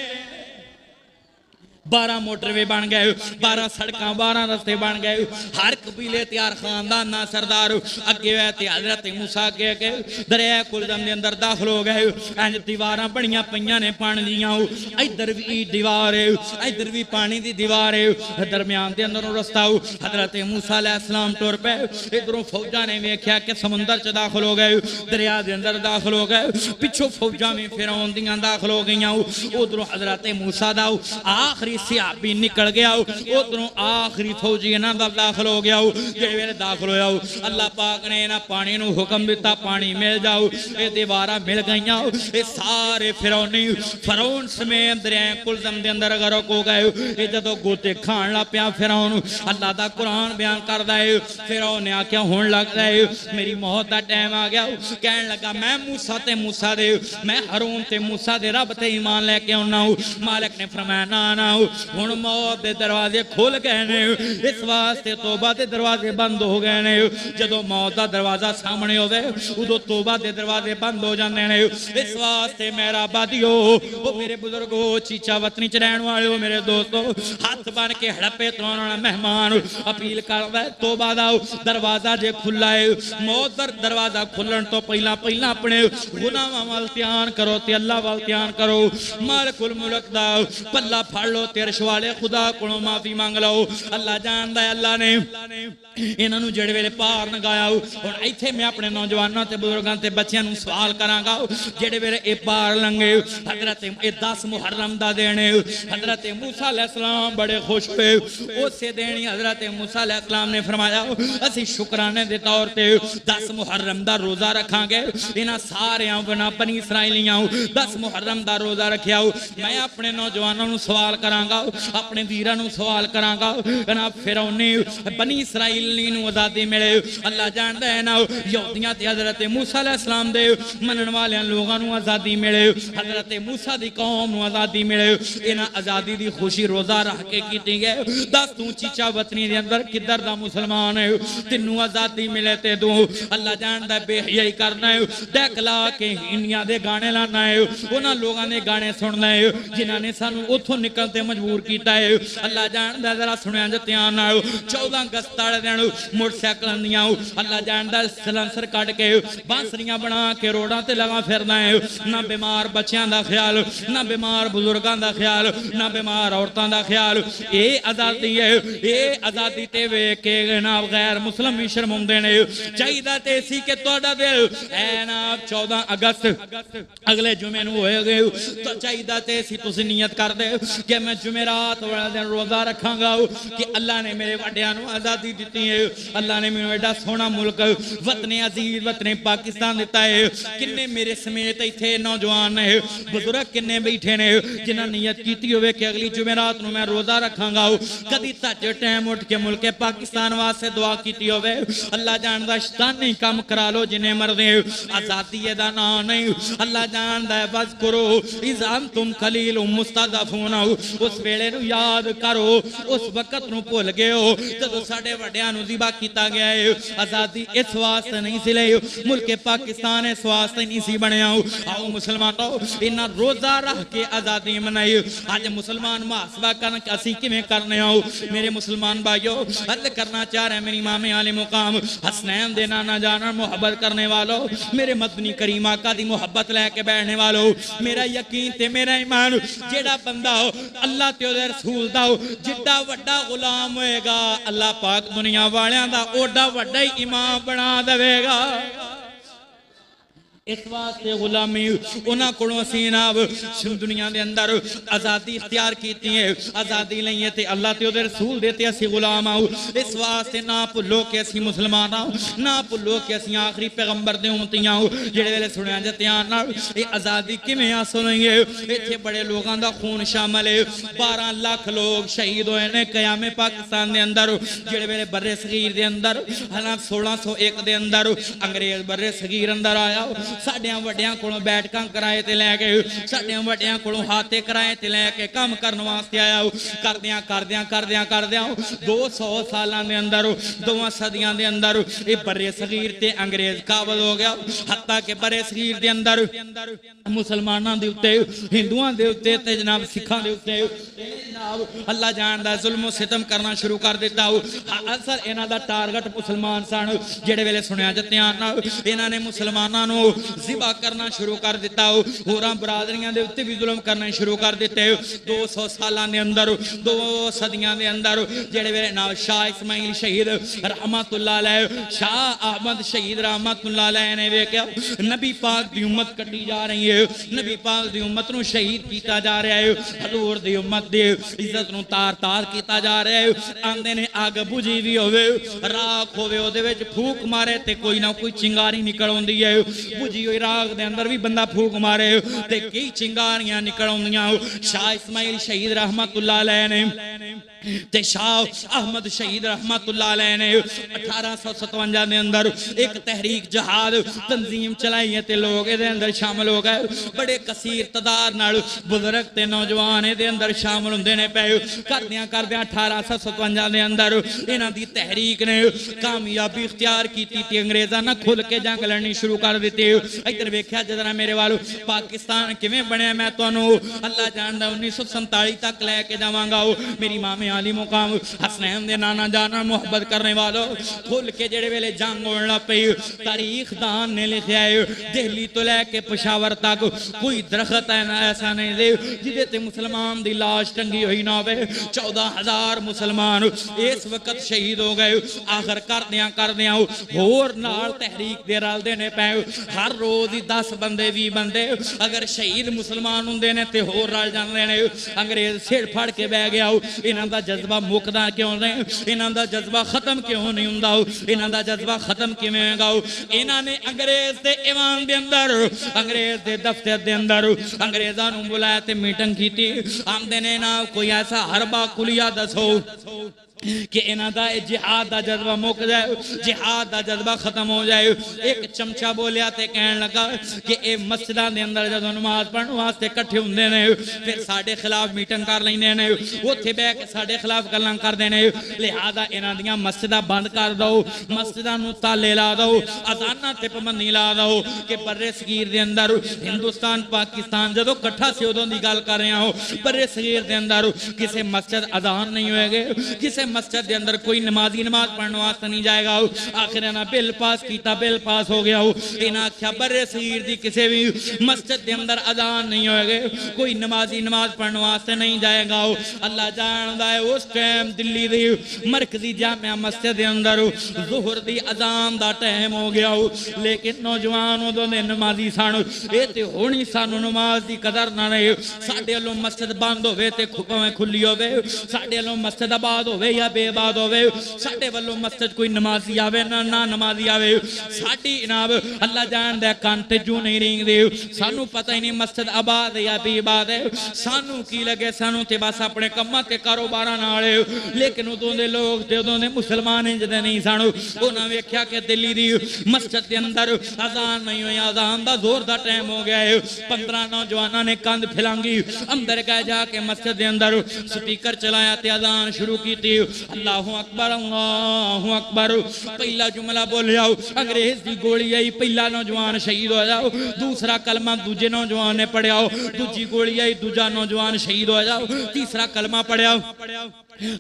12 मोटरवे बन गए, 12 सड़कां, 12 रस्ते बन गए। हर कबीले तैयार खानदान ना सरदार अगे हुए ते हजरत मूसा अगे अगे दरिया कुलदम के अंदर दाखिल हो गए। इंज दीवारां बनियां पईयां ने पानी दियां, इधर भी दीवार है, इधर भी पानी की दीवार है, दरम्यान के अंदरों रस्ता। हजरत मूसा अलैहिस्सलाम टुर पे, इधरों फौजा ने वेख्या कि समुंदर च दाखिल हो गए, दरिया के अंदर दाखिल हो गए, पिछों फौजा भी फिरौन दियां दाखिल हो गई। उधरों हजरत मूसा दा आखिरी सियाबी निकल गया, उधरों आखिरी फौजी इन्हां दा दाखिल हो गया। जिस वेले दाखिल होया अल्लाह पाक ने इन्हां पानी नूं हुक्म दिता पानी मिल जाओ, ये दीवारां मिल गईयां, ये सारे फिरौनी फिरौन समेत दरिया कुलदम दे अंदर गरक हो गए। ये जदों गोते खाण लग पिया फिरौन, अल्लाह दा कुरान बयान करदा है, फिरौन ने आख्या हुण लगदा है मेरी मौत दा टाइम आ गया। कहण लगा मैं मूसा ते मूसा दे, मैं हारून ते मूसा दे रब ते ईमान लेके आउणा। मालिक ने फरमाया ना ना हुण मौत दे दरवाजे खुल गए ने, इस वास्ते तौबा दे दरवाजे बंद हो गए ने। जदों मौत दा दरवाजा सामने होवे उदों तौबा दे दरवाजे बंद हो जांदे ने। इस वास्ते मेरा बादियो, ओ मेरे बुजुर्गो, चीचा वतनी च रहण वालिओ, मेरे दोस्तों, हाथ बन के हड़पे तोड़न वाला मेहमान अपील करदा है तौबा दा दरवाजा जे खुला है। मौत दा दरवाजा खुलण तो पहला पहला अपने गुनाहां वल ध्यान करो ते अल्लाह वल ध्यान करो। मालिकुल मुल्क दा पल्ला फड़ लो ते अर्श वाले खुदा कोलों माफी मांग लो। अल्लाह जानदा है अल्लाह ने इन्हां नूं जिहड़े वेले पार लगाया। हुण इत्थे मैं अपने नौजवानों ते बुजुर्गां ते बच्चियां नूं सवाल करांगा, जिहड़े वेले ए पार लंघे हजरत 10 मुहर्रम दा दिन है, हजरत मूसा अलैहिस्सलाम बड़े खुश हुए। उसे दिन ही हजरत मूसा अलैहिस्सलाम ने फरमाया असीं शुकराने दे तौर ते 10 मुहर्रम दा रोजा रखांगे। इन्हां सारियां बनी इसराइलियां 10 मुहर्रम दा रोजा रखिया। मैं अपने नौजवानों नूं सवाल करांगा, अपने वीरां नूं सवाल करांगा, ना फिरौनी बनी इसराइली नूं आजादी मिले। अल्लाह जानदा है ना यहूदियां ते हजरत मूसा अलैहिस्सलाम दे मनण वाले लोगां नूं आजादी मिले, हजरत मूसा दी कौम नूं आजादी मिले। इन्हां आजादी दी खुशी रोजा रख के कीती गए। दस तू चीचा वतनी दे अंदर किधर दा मुसलमान है, तेनू आजादी मिले ते तू अल्लाह जानदा बेहयाई करना है, दहकला के हिंदियां दे गाने लाना है, उन्हां लोगां दे गाने सुनना है जिन्हां ने सानू उथों निकलते मजबूर किया है। अल्लाह जानदा जरा सुनिया जे ध्यान नाल 14 अगस्त वाले दिन मोटरसाइकिल दियां अल्लाह जानदा सलांसर कट के बांसरियां बना के रोडां ते लगा फिरना है। ना बीमार बच्चियां दा ख्याल, ना बीमार बुजुर्गां दा ख्याल, ना बीमार औरतां दा ख्याल। ये आजादी है, ये आजादी ते वेख के ना गैर मुस्लिम भी शर्माउंदे ने। चाहिदा ते सी कि तुहाडा दिल ऐ ना 14 अगस्त अगले जुमे नूं होएगा, तो चाहिदा ते सी तुसीं नियत कर दे कि मैं जुमेरात वाले दिन रोजा रखांगा कि अल्लाह ने मेरे वड्डियां नूं आजादी दी है। अल्लाह ने मैनूं एडा सोहना मुल्क वतने अजीज वतने पाकिस्तान दिता है। किन्ने मेरे समेत इत्थे नौजवान ने बुजुर्ग किन्ने बैठे ने जिन्हां नियत कीती होवे कि अगली जुमेरात नूं मैं रोजा रखांगा। कदी तज टाइम उठ के मुल्के पाकिस्तान वास्ते दुआ कीती होवे। अल्लाह जानदा शैतानी काम करा लो जिन्ने मरदे, आजादी दा नाम नहीं। अल्लाह जानदा है बस करो इज़ाम तुम खलील मुस्तदफून, उस वेले नूं याद करो, उस वक्त नूं भुल गए हो जदों साडे वड्डियां नूं ज़िबा कीता गया है। आजादी इस वास्ते नहीं सी लई, मुल्के पाकिस्तान इस वास्ते नहीं सी बनिया। आओ मुसलमानों इन्हां रोजा रख के आजादी मनाई। अज मुसलमान मुहासबा करन असीं किवें करने आओ। मेरे मुसलमान भाइयों अर्ज करना चाह रहे मेरी इमाम आले मुकाम हसनैन दे नाना जाना मुहब्बत करने वालों, मेरे मदनी करीम आका दी मुहब्बत लैके बैठने वालों, मेरा यकीन ते मेरा ईमान जेड़ा बंदा हो अल्लाह ते उहदे रसूल दा जिड्डा वड्डा गुलाम होएगा, अल्लाह पाक दुनिया वालियां दा ओडा वड्डा ही इमाम बना देवेगा। इस वास्ते गुलामी उन्हां कोलों असीं जनाब दुनिया दे अंदर आज़ादी इख्तियार कीती है, आज़ादी नहीं है ते अल्लाह ते उहदे रसूल दे ते असीं गुलाम आओ। इस वास्ते ना भुल्लो कि असीं मुसलमान आओ, ना भुल्लो कि असीं आखिरी पैगंबर दे उम्मती आओ। जेड़े वेले सुनिया जे ध्यान नाल ये आज़ादी किवें हासिल होई है। इत्थे बड़े लोगां दा खून शामिल है, 12 लाख लोग शहीद होए ने क़यामे पाकिस्तान दे अंदर। जेड़े वेले बर्रे सगीर दे अंदर हालां 1601 दे अंदर अंग्रेज बर्रे सगीर अंदर आया, साडियां वड्डियां कोलों बैठकां कराए ते लैके, साडियां वड्डियां कोलों हाथे कराए ते लैके काम करन वास्ते आया। करदियां करदियां करदियां करदियां 200 सालां दे अंदर, 2 सदियां दे अंदर ये बर्रे सगीर ते अंग्रेज काबल हो गया। हत्ता के बर्रे सगीर दे अंदर मुसलमानां दे उत्ते, हिंदुआं दे उत्ते ते जनाब सिखां दे उत्ते जनाब अल्लाह जानदा जुल्म सितम करना शुरू कर दिता। असल इन्हां दा टारगेट मुसलमान सन। जेड़े वेले सुनिया जे ध्यान नाल इन्हां ने मुसलमानां नूं ज़िबा करना शुरू कर दिता, होरां बरादरियां दे उत्ते भी जुल्म करने शुरू कर दिते। 200 सालां दे अंदर, 2 सदियां दे अंदर जेड़े वेले नाल शाह इस्माइल शहीद रहमतुल्लाह अलैह, शाह अहमद शहीद रहमतुल्लाह अलैह ने वेख्या नबी पाक दी उम्मत कटी जा रही है, नबी पाक दी उम्मत नूं शहीद कीता जा रहा है, हजूर दी उम्मत दी इज्जत नूं तार-तार कीता जा रहा है। आंदे ने अग बुझी भी होवे, राख होवे, ओदे विच फूक मारे ते कोई ना कोई चिंगारी निकल आउंदी है। बुझी हुई राख दे अंदर भी बंदा फूक मारे ते कई चिंगारियां निकल आउंदियां। शाह इस्माइल शहीद रहमतुल्लाह अलैह ने ते शाह अहमद शहीद रहमतुल्लाह अलैह ने 1857 दे अंदर एक तहरीक जहाद तंजीम चलाई है ते लोग इहदे अंदर शामिल हो गए। बड़े कसीर तादाद नाल बुजुर्ग ते नौजवान इहदे अंदर शामिल हुंदे ने पए। करदियां करदियां 1857 दे अंदर इन्हां दी तहरीक ने कामयाबी इख्तियार कीती ते अंग्रेज़ां नाल खुल के जंग लड़नी शुरू कर दित्ती। इधर वेख्या जरा मेरे वाल पाकिस्तान किवें बनया, मैं तुहानूं अल्लाह जानदा 1947 तक लैके जावांगा। मेरी मामे आली मुकाम हसनैन दे नाना जाना मोहब्बत करने वालों खुल के जेड़े वेले जंग होण लग पई, तारीख दान ने लिखा है दिल्ली तो लैके पेशावर तक कोई दरख्त ऐसा नहीं दे जिदे ते मुसलमान दी लाश टंगी हुई ना होवे। 14,000 मुसलमान इस वक्त शहीद हो गए। आखिर करदियां करदियां होर नाल तहरीक दे रल देने पै। हर रोज ही 10 बंदे 20 बंदे अगर शहीद मुसलमान हुंदे ने ते होर रल जांदे ने। अंग्रेज सिर फड़ के बह गया। इन्हां दा जज्बा मुकदा क्यों नहीं, इन्हां दा जज्बा खत्म क्यों नहीं हुंदा, इन्हां दा जज्बा खत्म किवें होगा। इन्हां ने अंग्रेज दे ईवान दे अंदर, अंग्रेज दे दफ्तर दे अंदर अंग्रेजां नूं बुलाया ते मीटिंग कीती। आंदे ने ना कोई ऐसा हरबा कुलिया दसो कि इन्हां दा जिहाद दा जज्बा मुक जाए, जिहाद दा जज्बा खत्म हो जाए। एक चमचा बोलिया ते कहन लगा कि ए मस्जिदां दे अंदर जदों नमाज पढ़न वास्ते इकट्ठे हुंदे ने फिर साडे खिलाफ मीटिंग कर लैंदे ने, उत्थे बैठ के साडे खिलाफ गल्लां करदे ने। लिहाजा इन्हां दियां मस्जिदां बंद कर दो, मस्जिदां नूं ताले ला दो, अज़ानां ते पाबंदी ला दो कि बर्रे सगीर दे अंदर हिंदुस्तान पाकिस्तान जदों इकट्ठा सी उदों दी गल कर रहा हो। बर्रे सगीर दे अंदर किसी मस्जिद अज़ान नहीं होएगी, किसी मस्जिद के अंदर कोई नमाजी नमाज पढ़ने वास्ते नहीं जाएगा। आखिर इन्हें बिल पास किया, बिल पास हो गया। इन्हें आख्या बर्रे सगीर की किसी भी मस्जिद के अंदर अजान नहीं होएगी, कोई नमाजी नमाज पढ़ने वास्ते नहीं जाएगा। अल्लाह जानदा है उस टाइम दिल्ली की मरकजी जामिया मस्जिद के अंदर ज़ोहर की अजान का टाइम हो गया। लेकिन नौजवान उदों दे नमाजी सन, ये तो होनी सानू नमाज की कदर ना रहे। साडे वालों मस्जिद बंद होवे ते भावें खुली होवे, साडे वालों मस्जिद आबाद होवे या बेबाद होवे, साडे वालों मस्जिद कोई नमाजी आवे ना नमाजी आवे, साडी जनाब अल्लाह जानदा कान ते जू नहीं रेंगदे। सानू पता ही नहीं मस्जिद आबाद या बेबाद है, सानू की लगे, सानू ते बस अपने कम्मां ते कारोबारां नाल। लेकिन उदों दे लोग ते उदों दे मुसलमान इंजदे नहीं सन। उन्हां वेख्या कि दिल्ली दी मस्जिद के अंदर अजान नहीं होई, अजान दा जोर दा टाइम हो गया है। 15 नौजवानों ने कंध फिलांगी अंदर गए, जाके मस्जिद के अंदर स्पीकर चलाया ते अजान शुरू की। अल्लाहु अकबर अल्लाहु अकबर पहला जुमला बोलिया, अंग्रेज की गोली आई, पहला नौजवान शहीद हो जाओ। दूसरा कलमा दूजे नौजवान ने पढ़िया, दूजी गोली आई, दूजा नौजवान शहीद हो जाओ। तीसरा कलमा पढ़िया,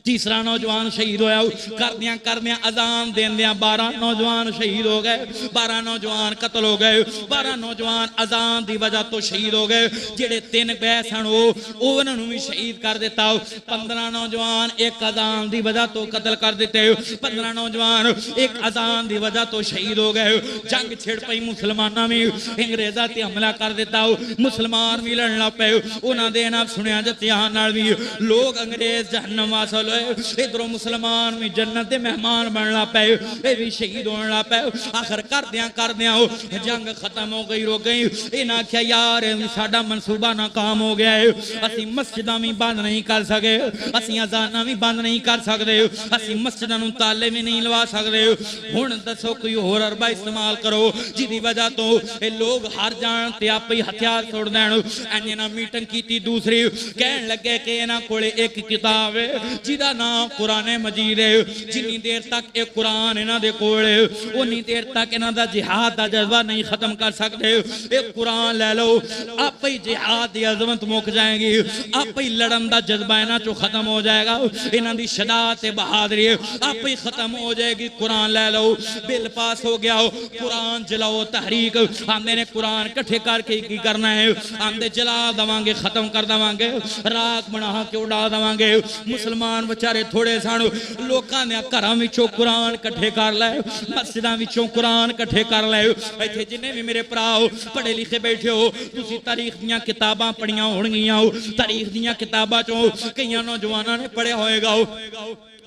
तीसरा नौजवान शहीद होया। करदियां करदियां अजान देंदियां 12 नौजवान शहीद हो गए, 12 नौजवान कत्ल हो गए, 12 नौजवान अजान की वजह तो शहीद हो गए। जेड़े 3 गए सन उन्होंने भी शहीद कर दिता। 15 नौजवान एक अजान की वजह तो कतल कर दिते, 15 नौजवान एक अजान की वजह तो शहीद हो गए। जंग छिड़ पई, मुसलमाना भी अंग्रेजा ते हमला कर दिता, मुसलमान भी लड़न लग पे। उन्होंने इन्हां सुनिया जत्तियां नाल भी लोग अंग्रेज जहन्नम वासल होए, इधरों मुसलमान भी जन्नत के मेहमान बन लग पे, ये भी शहीद होने लग पे। आखिर करदियां करदियां जंग खत्म हो गई, रुक गई। इन्हां आख्या यार साडा मनसूबा नाकाम हो गया है, असीं मस्जिदां भी बंद नहीं कर सके, असीं अजानां भी बंद नहीं कर सकते, असीं मस्जिदां नूं ताले भी नहीं लवा सकते। हुण दसो कोई होर अरबा इस्तेमाल करो जिहदी वजह तो ये लोग हार जाण ते आपे ही हथियार छोड़ देण। इंज ना मीटिंग कीती दूसरी, कहण लगे कि इन्हां कोले एक किताब है जिहदा नाम कुरान मजीद है, जिन्नी देर तक एक कुरान इन्हां दे कोल है उन्नी देर तक इन्हां दा जिहाद दा जज्बा नहीं खत्म कर सकते। एक कुरान ले लो, आपे ही जिहाद दी अजमत मुक जाएगी, आपे ही लड़न दा जज्बा इन्हां चों खत्म हो जाएगा, इन्हां दी शजाअत ते बहादुरी आपे ही खत्म हो जाएगी। कुरान ले लो, बिल पास हो गया, कुरान जलाओ, तहरीक आंदे ने कुरान इकट्ठे करके की करना है, आंदे जला देवांगे, खत्म कर देवांगे, राख बना के उड़ा देवांगे। मुसलमान बेचारे थोड़े सन, लोकां दे घरां विचों कुरान इकट्ठे कर लै, मस्जिदां विचों कुरान इकट्ठे कर लै। इत्थे जिन्ने भी मेरे भराओ पढ़े लिखे बैठे हो, तुसीं तारीख दीयां किताबां पढ़ियां होणगीਆਂ, तारीख दीयां किताबां चों कईयां नौजवानां ने पढ़िया होएगा।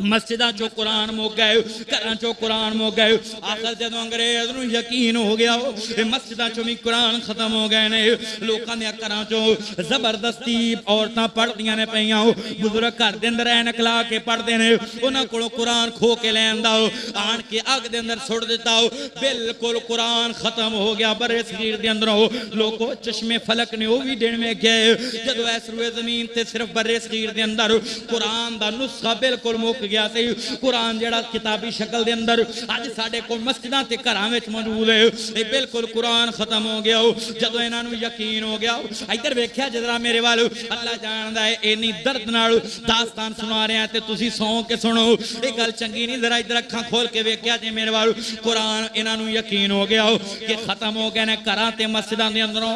मस्जिदां चों कुरान मुक गए, घरां चों कुरान मुक गए। आखिर जदों अंग्रेज नूं यकीन हो गया कि मस्जिदां चों भी कुरान खत्म हो गए ने, लोकां दे घरां चों जबरदस्ती औरतां पढ़दियां ने पईयां, बुजुर्ग घर दे अंदर ऐनक ला के पढ़दे ने, उन्हां कोलों कुरान खो के ले आंदा, आण के अग दे अंदर सुट दिता, बिल्कुल कुरान खत्म हो गया। बरे सगीर दे अंदरों लोगों चश्मे फलक ने वो भी दिन में गए, जदों इस रूए जमीन ते सिर्फ बरे सगीर दे अंदर कुरान दा नुस्खा बिल्कुल मुक गया सी। कुरान जेड़ा किताबी शक्ल दे अंदर अज साडे कोल मस्जिदां ते घरां विच मौजूद है, ये बिल्कुल कुरान खत्म हो गया। जदों इन्हां नूं यकीन हो गया, इधर वेख्या जरा मेरे वाल, अल्लाह जानदा है इन्नी दर्द नाल दास्तान सुना रहा ते तुसीं सौ के सुनो, ये गल चंगी नहीं। जरा इधर अखां खोल के वेख्या जे मेरे वाल, कुरान इन्हां नूं यकीन हो गया कि खत्म हो गए ने घरां ते मस्जिदां दे अंदरों।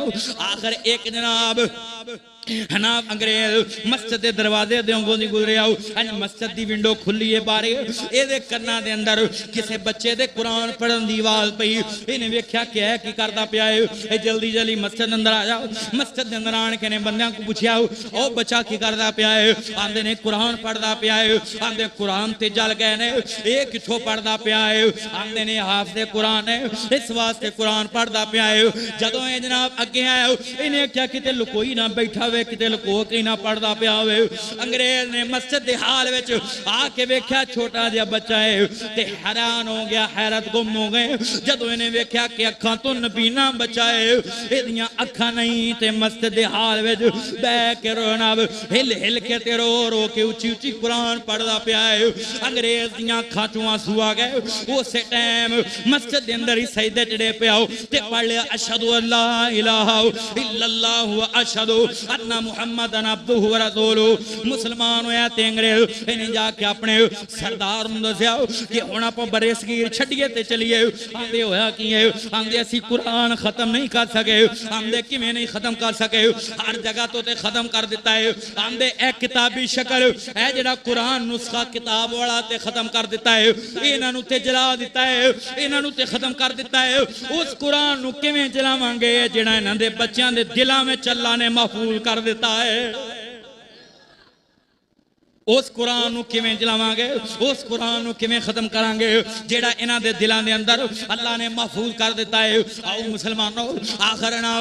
आखिर एक जनाब जनाब अंग्रेज मस्जिद के दरवाजे दे अंगों दी गुजरे आओ, अज मस्जिद दी विंडो खुली है बारे, ये कन्ना दे अंदर किसी बच्चे दे कुरान पढ़न दी आवाज पई। इन्हें वेख्या क्या है की करदा पिया है, जल्दी जल्दी मस्जिद अंदर आ जाओ। मस्जिद के अंदर आन के ने बंदियां को पूछया ओ बच्चा की करदा पिया है, आंदे ने कुरान पढ़दा पिया है, आंदे कुरान ते जल गए ने, ये किथों पढ़दा पिया है, आंदे ने हाफिज़े कुरान है इस वास्ते कुरान पढ़दा पिया है। जदों ये जनाब अगे आए, इन्हें क्या किते लुकोई ना बैठा किते लुको के ना पढ़दा पिया होवे। अंग्रेज ने मस्जिद दे हाल विच आके वेख्या छोटा जिहा बच्चा है ते हैरान हो गया, हैरत गुम हो गए। जदों इन्हें वेख्या कि अखां तो नबीना बच्चा है, इहदियां अखां नहीं ते मस्जिद दे हाल विच बैठ के रोना, हिल हिल के ते रो रो के उची उची कुरान पढ़दा पिया है। अंग्रेज दियां अखां चों आंसू आ गए। उस टाइम मस्जिद दे अंदर ही सजदे चढ़े पिया ते पढ़ लिया अशहदु अल्ला इलाहा इल्लल्लाह व अशहदु अन्ना मुहम्मदन अब्दुहु व रसूलुहु। मुसलमान होया ते अंग्रेज इन्हें जाके अपने सरदार नूं दस्या कि हुण आपां बरे सगीर छड्डीए ते चलीए। आंदे होया की है, आंदे असीं कुरान खत्म नहीं कर सके। आंदे किवें नहीं खत्म कर सके, हर जगह तो ते खत्म कर दिता है। आंदे ए किताबी शक्ल ए जेड़ा कुरान नुस्खा किताब वाला ते खत्म कर दिता है, इन्हां नूं ते जला दिता है, इन्हां नूं ते खत्म कर दिता है। उस कुरान नूं किवें जलावांगे जेड़ा इन्हां दे बच्चों दे दिलां विच अल्लाह ने महफूज कर देता है। उस कुरान नूं किवें जलावांगे, उस कुरान नूं किवें खत्म करांगे जेड़ा इन्हां दे दिलां दे अंदर अल्लाह ने महफूज कर दिता है। आओ मुसलमानों, आखिर ना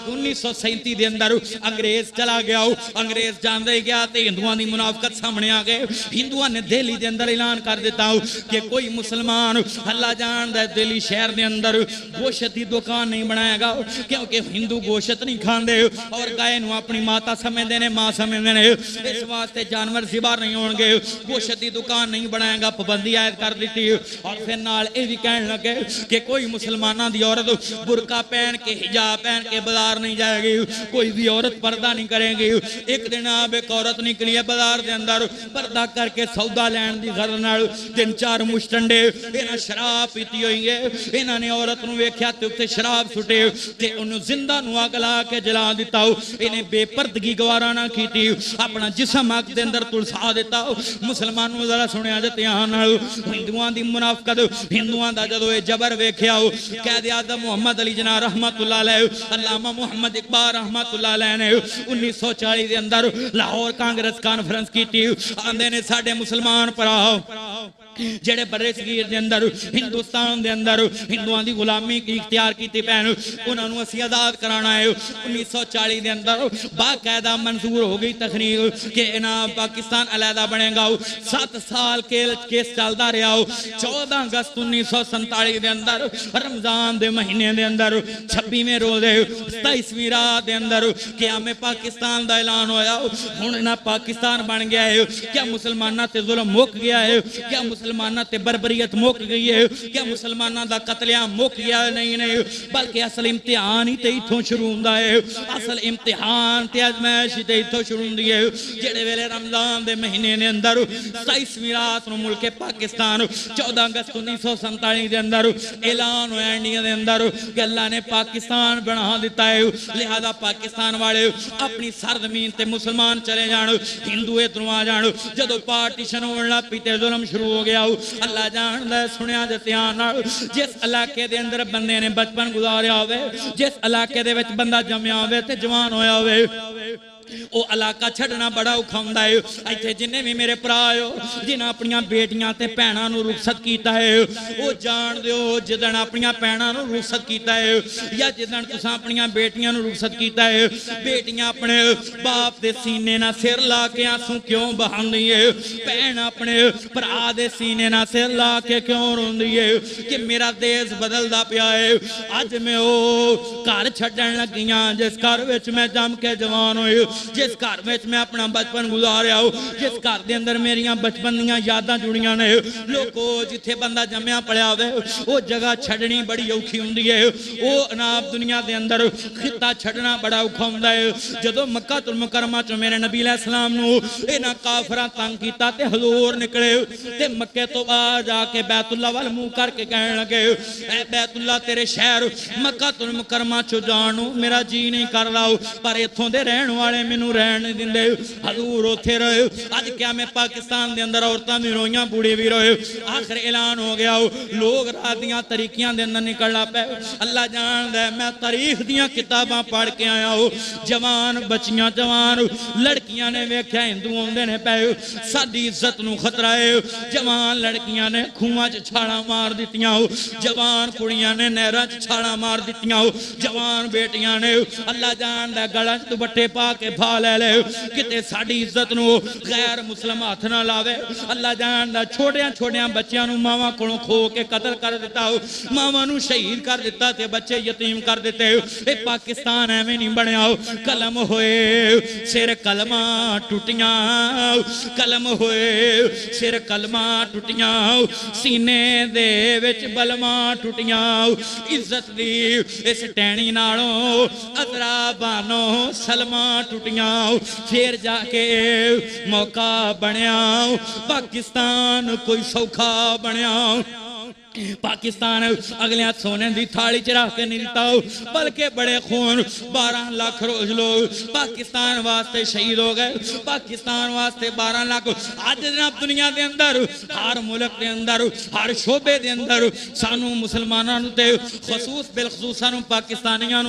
1937 दे अंदर अंग्रेज चला गया। अंग्रेज जांदा ही गया ते हिंदुआं दी मुनाफकत सामने आ गए। हिंदुआं ने दिल्ली दे अंदर ऐलान कर दिता कि कोई मुसलमान अल्लाह जानदा है दिल्ली शहर दे अंदर गोश्त दी दुकान नहीं बनाएगा, क्योंकि हिंदू गोश्त नहीं खांदे और गाय नूं अपनी माता समझदे ने, मां समझदे ने। इस वास्ते जानवर जिबा नहीं होंगे, गोश्त की दुकान नहीं बनाएगा, पाबंदी आयद कर दी। और फिर नाल ये भी कहने लगे कि कोई मुसलमानों की औरत बुरका पहन के हिजाब पहन के बाजार नहीं जाएगी, कोई भी औरत पर्दा नहीं करेगी। एक दिन आप एक औरत निकली है बाजार के अंदर पर्दा करके सौदा लैन की गरज नाल, 3-4 मुश्तंडे इन्हें शराब पीती हुई है। इन्होंने औरत नूं वेख्या ते उत्ते शराब सुटे ते उन्हें जिंदा नूं अग ला के जला दिता। इन्हें बेपर्दगी गवारा ना की, अपना जिस्म अग दे अंदर तुलसा ढा दिता। मुसलमानों जरा सुनिया जे ध्यान नाल, हिंदुआं दी मुनाफकत, हिंदुआं दा जदों ये जबर वेखिया, कैद आज़म मुहम्मद अली जिन्ना रहमतुल्लाह अलैह, अल्लामा मुहम्मद इकबाल रहमतुल्लाह अलैह ने 1940 के अंदर लाहौर कांग्रेस कॉन्फ्रेंस की, आंदे ने साडे मुसलमान भरा जेड़े बड़े सगीर दे अंदर हिंदुस्तान दे अंदर हिंदुआं दी गुलामी की इख्तियार की पैन, उन्होंने असीं आज़ाद कराना है। 1940 के अंदर बाकायदा मंजूर हो गई तकरीर कि इन्हां पाकिस्तान अलहदा बनेगा। 7 साल केस चलता रहा। 14 अगस्त 1947 के अंदर रमजान के महीने के अंदर 26वें रोजे 27वीं रात के अंदर क़याम पाकिस्तान का ऐलान होया। हुण इन्हां पाकिस्तान बन गया है। क्या मुसलमाना ते जुल्म मुक गया है? क्या मुसलमाना ते बरबरीयत मुक गई है? क्या मुसलमाना दा कतलेआम मुक गया? नहीं नहीं, बल्कि असल इम्तिहान ही ते इत्थों शुरू हुंदा है। असल इम्तिहान ते आजमाइश ही ते इत्थों शुरू हुंदी है। जेड़े वेले रमजान दे महीने ने अंदर 27वीं रात नूं मुल्क पाकिस्तान 14 अगस्त 1947 के अंदर ऐलान होया इंडिया के अंदर कि अल्लाह ने पाकिस्तान बना दिता है। लिहाजा पाकिस्तान वाले अपनी सरजमीन ते मुसलमान चले जान, हिंदू इधरों आ जान। जदों पार्टीशन होने लग पई ते जुल्म शुरू हो गया। अल्लाह जानदा सुनिया जे ध्यान नाल, जिस इलाके दे अंदर बंदे ने बचपन गुजारिया होवे, जिस इलाके दे विच बंदा जम्मिया होवे ते जवान होया होवे, वो इलाका छड़ना बड़ा औखा हुंदा है। इत्थे जिन्ने भी मेरे भरा हो जिन्हां अपनियां बेटियां ते भैणां नूं रुखसत कीता है, वो जान दिओ जिदण अपनियां भैणां नूं रुखसत कीता है या जिदण तुसां अपनियां बेटियां नूं रुखसत कीता है, बेटियां अपने बाप दे सीने नाल सिर ला के आंसू क्यों बहांदी है? भैण अपने भरा दे सीने नाल सिर ला के क्यों रोंदी है कि मेरा देश बदलदा पिया है? अज मैं ओ घर छड्डण लगियां जिस घर विच मैं जम के जवान होई, जिस घर में मैं अपना बचपन गुजारिया हो, जिस घर के अंदर मेरिया बचपन दियां यादां जुड़ियां ने। लोगों जिथे बंदा जम्मिया पलिया होवे वो जगह छड्डनी बड़ी औखी हुंदी है। वो अनाब दुनिया के अंदर खिता छड्डना बड़ा औखा हुंदा है। जदों मक्कातुल मुकरमा चों मेरे नबी अलैहिस्सलाम नूं इन्हां काफरां तंग कीता ते हजूर निकले ते मक्के तो बाहर जाके बैतुल्ला वल मुंह करके कहण लगे, ऐ बैतुल्ला तेरे शहर मक्कातुल मुकरमा चों जाण नूं मेरा जी नहीं करदा, पर इत्थों दे रहण वाले मैनू रहन नहीं दिंदे। हजूर उत्थे रहे। अज क्या मैं पाकिस्तान के अंदर औरतां भी रोईयां, बूढ़े भी रोए। आखिर ऐलान हो गया, लोग रात दियां तरीकियां दे अंदर निकलना पे। अल्लाह जानदा मैं तारीख दियां किताबां पढ़ के आया हूं। जवान बच्चियां जवान लड़कियां ने वेख्या हिंदू आउंदे ने पे, साडी इज्जत नूं खतरा है। जवान लड़कियां ने खूहां च छालां मार दित्तियां, जवान कुड़ियां ने नहरां च छालां मार दित्तियां, जवान बेटियां ने अल्लाह जानदा गलां च दुपट्टे पा के फा ले ले किते साडी इज्जत नूं गैर मुसलम हाथ ना लावे। अल्लाह जानदा छोटियां छोटियां बच्चियां नूं मावां कोलों खो के कतल कर दिता, मावां नूं शहीद कर दिता ते बच्चे यतीम कर दिते। ए पाकिस्तान एवें नहीं बनया। कलम होए सिर कलमा टुटियां, कलम होए सिर कलमा टुटियां, सीने दे विच बलमा टुटियां। इज्जत दी इस टैणी नालों अजरा बानो सलमा टुटियां, फिर जाके मौका बनया पाकिस्तान कोई सौखा बनया। पाकिस्तान अगले सोने की थाली च रख के नहीं दिता, बल्कि बड़े खून 12 लाख रोज लोग पाकिस्तान वास्ते शहीद हो गए। पाकिस्तान वास्ते 12 लाख। अज दुनिया के अंदर हर मुल्क के अंदर हर शोबे के अंदर सानू मुसलमानों ते खसूस बिलखसूस सानू पाकिस्तानियों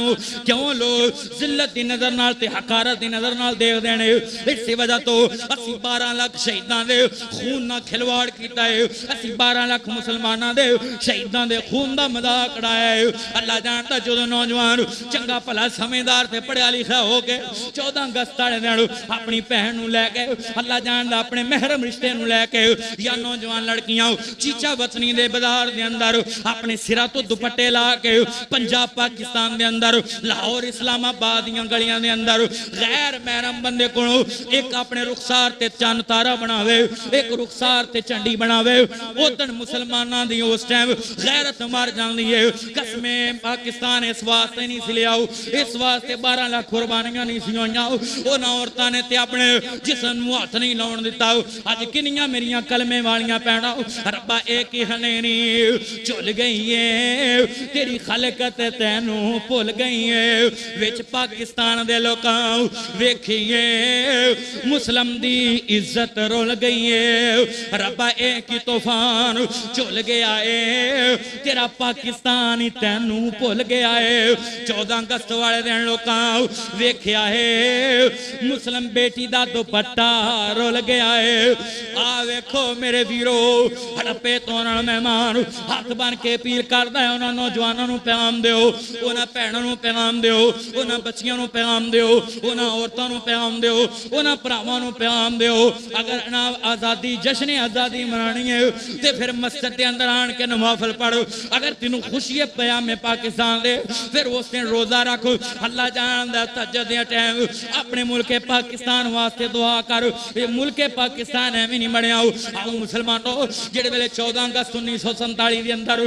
क्यों लोग जिल्लत की नज़र नाल ते हकारत की नज़र नाल देखते हैं? इस वजह तो असी 12 लाख शहीदों के खून ना खिलवाड़ किया है। असी 12 लाख मुसलमानों के शहीदों के खून का मजाक उड़ाया है। अल्लाह जानता जो नौजवान चंगा भला समझदार से पढ़िया लिखा हो के 14 अगस्त वाले दिन अपनी भैन नूं लैके अल्लाह जानता अपने महरम रिश्ते नूं लैके या नौजवान लड़कियां चीचा वतनी के बाजार के अंदर अपने सिरा तो दुपट्टे ला के पंजाब पाकिस्तान के अंदर लाहौर इस्लामाबाद दी गलियां के अंदर गैर महरम बंदे को एक अपने रुखसार ते चंद तारा बनावे, एक रुखसार ते झंडी बनावे। उदन मुसलमानां दी उस उस टाइम गैरत मर जाती है। कसमे पाकिस्तान इस वास्ते नहीं सी लिया, इस वास्ते 12 लाख कुर्बानियां नहीं सी होईयां, उन्हां औरतां ने ते अपने जिस्म नूं हथ नहीं लाउण दिता। अज किन्नियां मेरियां कलमे वालियां भैणां रब्बा एक ही हनेनी झुल गई है, तेरी खलकत तैनू भुल गई है। विच पाकिस्तान दे लोकां वेखिए मुस्लिम दी इज्जत रुल गई है। रब्बा एक ही तूफान झुल गया है, तेरा पाकिस्तान ही तैनू भुल गया है। 14 अगस्त वाले दिन लोकां वेखिया है मुस्लिम बेटी दा दुपट्टा रुल गया है। आ वेखो मेरे वीरो हड़पे तो मेहमान हाथ बन के अपील करदा है, उन्हां नौजवानों नूं पैगाम दिओ, उन्हां भैणां नूं पैगाम दिओ, उन्हां बच्चियां नूं पैगाम दिओ, उन्हां औरतां नूं पैगाम दिओ, उन्हां भरावां नूं पैगाम दिओ। अगर ना आज़ादी जश्न आज़ादी मनानी है तो फिर मस्जिद के अंदर आन के नवाफिल पढ़ो। अगर तेनू खुशी है प्यामे पाकिस्तान दे फिर उस दिन रोज़ा रखो। अल्लाह जानदा तहज्जुद दे टाइम अपने मुल्क पाकिस्तान वास्ते दुआ कर। ये मुल्क पाकिस्तान एवं नहीं बनया। आओ मुसलमानों जिहड़े वेले 14 अगस्त 1947 के अंदर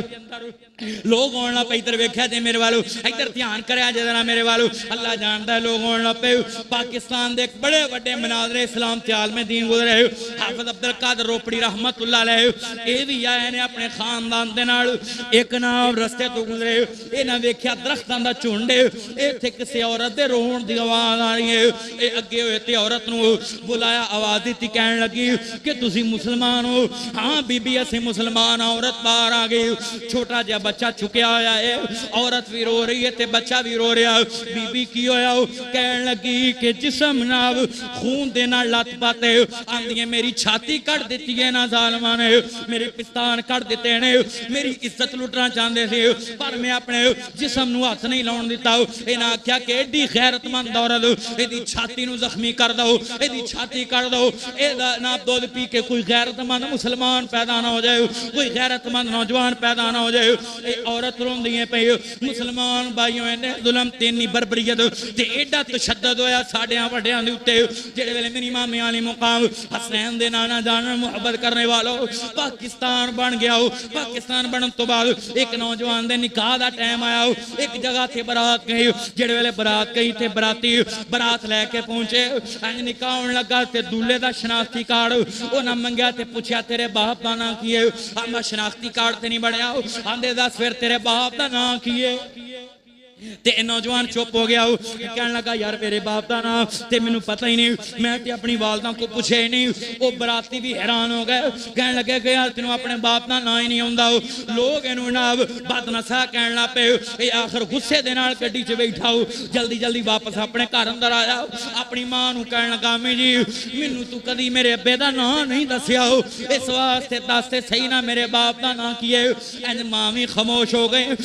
लोग आउण लग पे, इधर वेख्या जे मेरे वालों, इधर ध्यान करिया जे जरा मेरे वालों। अल्लाह जानदा लोग आउण लग पे। पाकिस्तान दे एक बड़े वड्डे मनाज़रे इस्लाम ते आलमे दीन गुजरे हाफिज़ अब्दुल कादिर रोपड़ी रहमतुल्लाह अलैह, ये भी आए ने अपने खानदान दे नाल। एक नाम रस्ते तो गुजरे, इन्हां वेख्या दरख्तां दा झुंड, इत्थे किसी औरत दे रोण दी आवाज़ आ रही है। ये अगे होए ते औरत नूं बुलाया, आवाज़ दी कहण लगी कि तुसीं मुसलमान हो? हाँ बीबी असीं मुसलमान। औरत बाहर आ गई, छोटा जिहा बच्चा चुकिया होया है, औरत भी रो रही है ते बच्चा भी रो रहा। बीबी की होया? कहण लगी कि जिस्म नाल खून दे नाल लत पाते आंदी मेरी छाती कट दी है ना जालमा ने, मेरे पिस्तान कट दिते ने, मेरी इज्जत लुटना चाहते थे पर मैं अपने जिस्म नूं हथ नहीं लाउण दिता। इन्हां आख्या कि एडी गैरतमंद औरत इहदी छाती नूं जख्मी कर दो, इहदी छाती कर दो, इहदा ना दुध पी के कोई गैरतमंद मुसलमान पैदा ना हो जाए, कोई गैरतमंद नौजवान पैदा ना हो जाए। ये औरत रोंदी है पई। मुसलमान भाइयों इन्ने जुल्म ते इन्नी बरबरीयत ते एडा तशद्दुद होया साडियां वड्डियां दे उत्ते। जिहड़े वेले मेरी मामे वाली मुकाम हसनैन दे नाना जान मुहब्बत करने वालों पाकिस्तान बन गया। पाकिस्तान बनने तो बाद एक नौजवान दे निकाह दा टाइम आया, एक जगह थे बरात गई। जिहड़े वेले बरात गई थे बराती बरात लैके पहुंचे, इंज निकाह होण लगा ते दूल्हे दा शनाख्ती कार्ड उन्हां मंगया ते पुछया तेरे बाप दा नाम की है? आंदा शनाख्ती कार्ड ते नहीं बनया। आंदे दस फिर तेरे बाप दा नाम की है? ते नौजवान चुप हो गया। कहने लगा यार मेरे बाप का नाम ते मैनू पता ही नहीं, मैं ते अपनी वालदा को पूछे ही नहीं। वो बराती भी हैरान हो गए, कहने लगे कि यार तेनों अपने बाप का नाम ही नहीं आउंदा। लोग इनू जनाब बदनसा कहन लग पे। ये आखिर गुस्से दे नाल गड्डी च बैठा हो, जल्दी जल्दी वापस अपने घर अंदर आया। अपनी मां नू कहन लगा अम्मी जी मैनू तू कदी मेरे अब्बे का नाम नहीं दसिया हो, इस वास्ते दस ते सही ना मेरे बाप का नाम की है। इंज मां भी खामोश हो गए।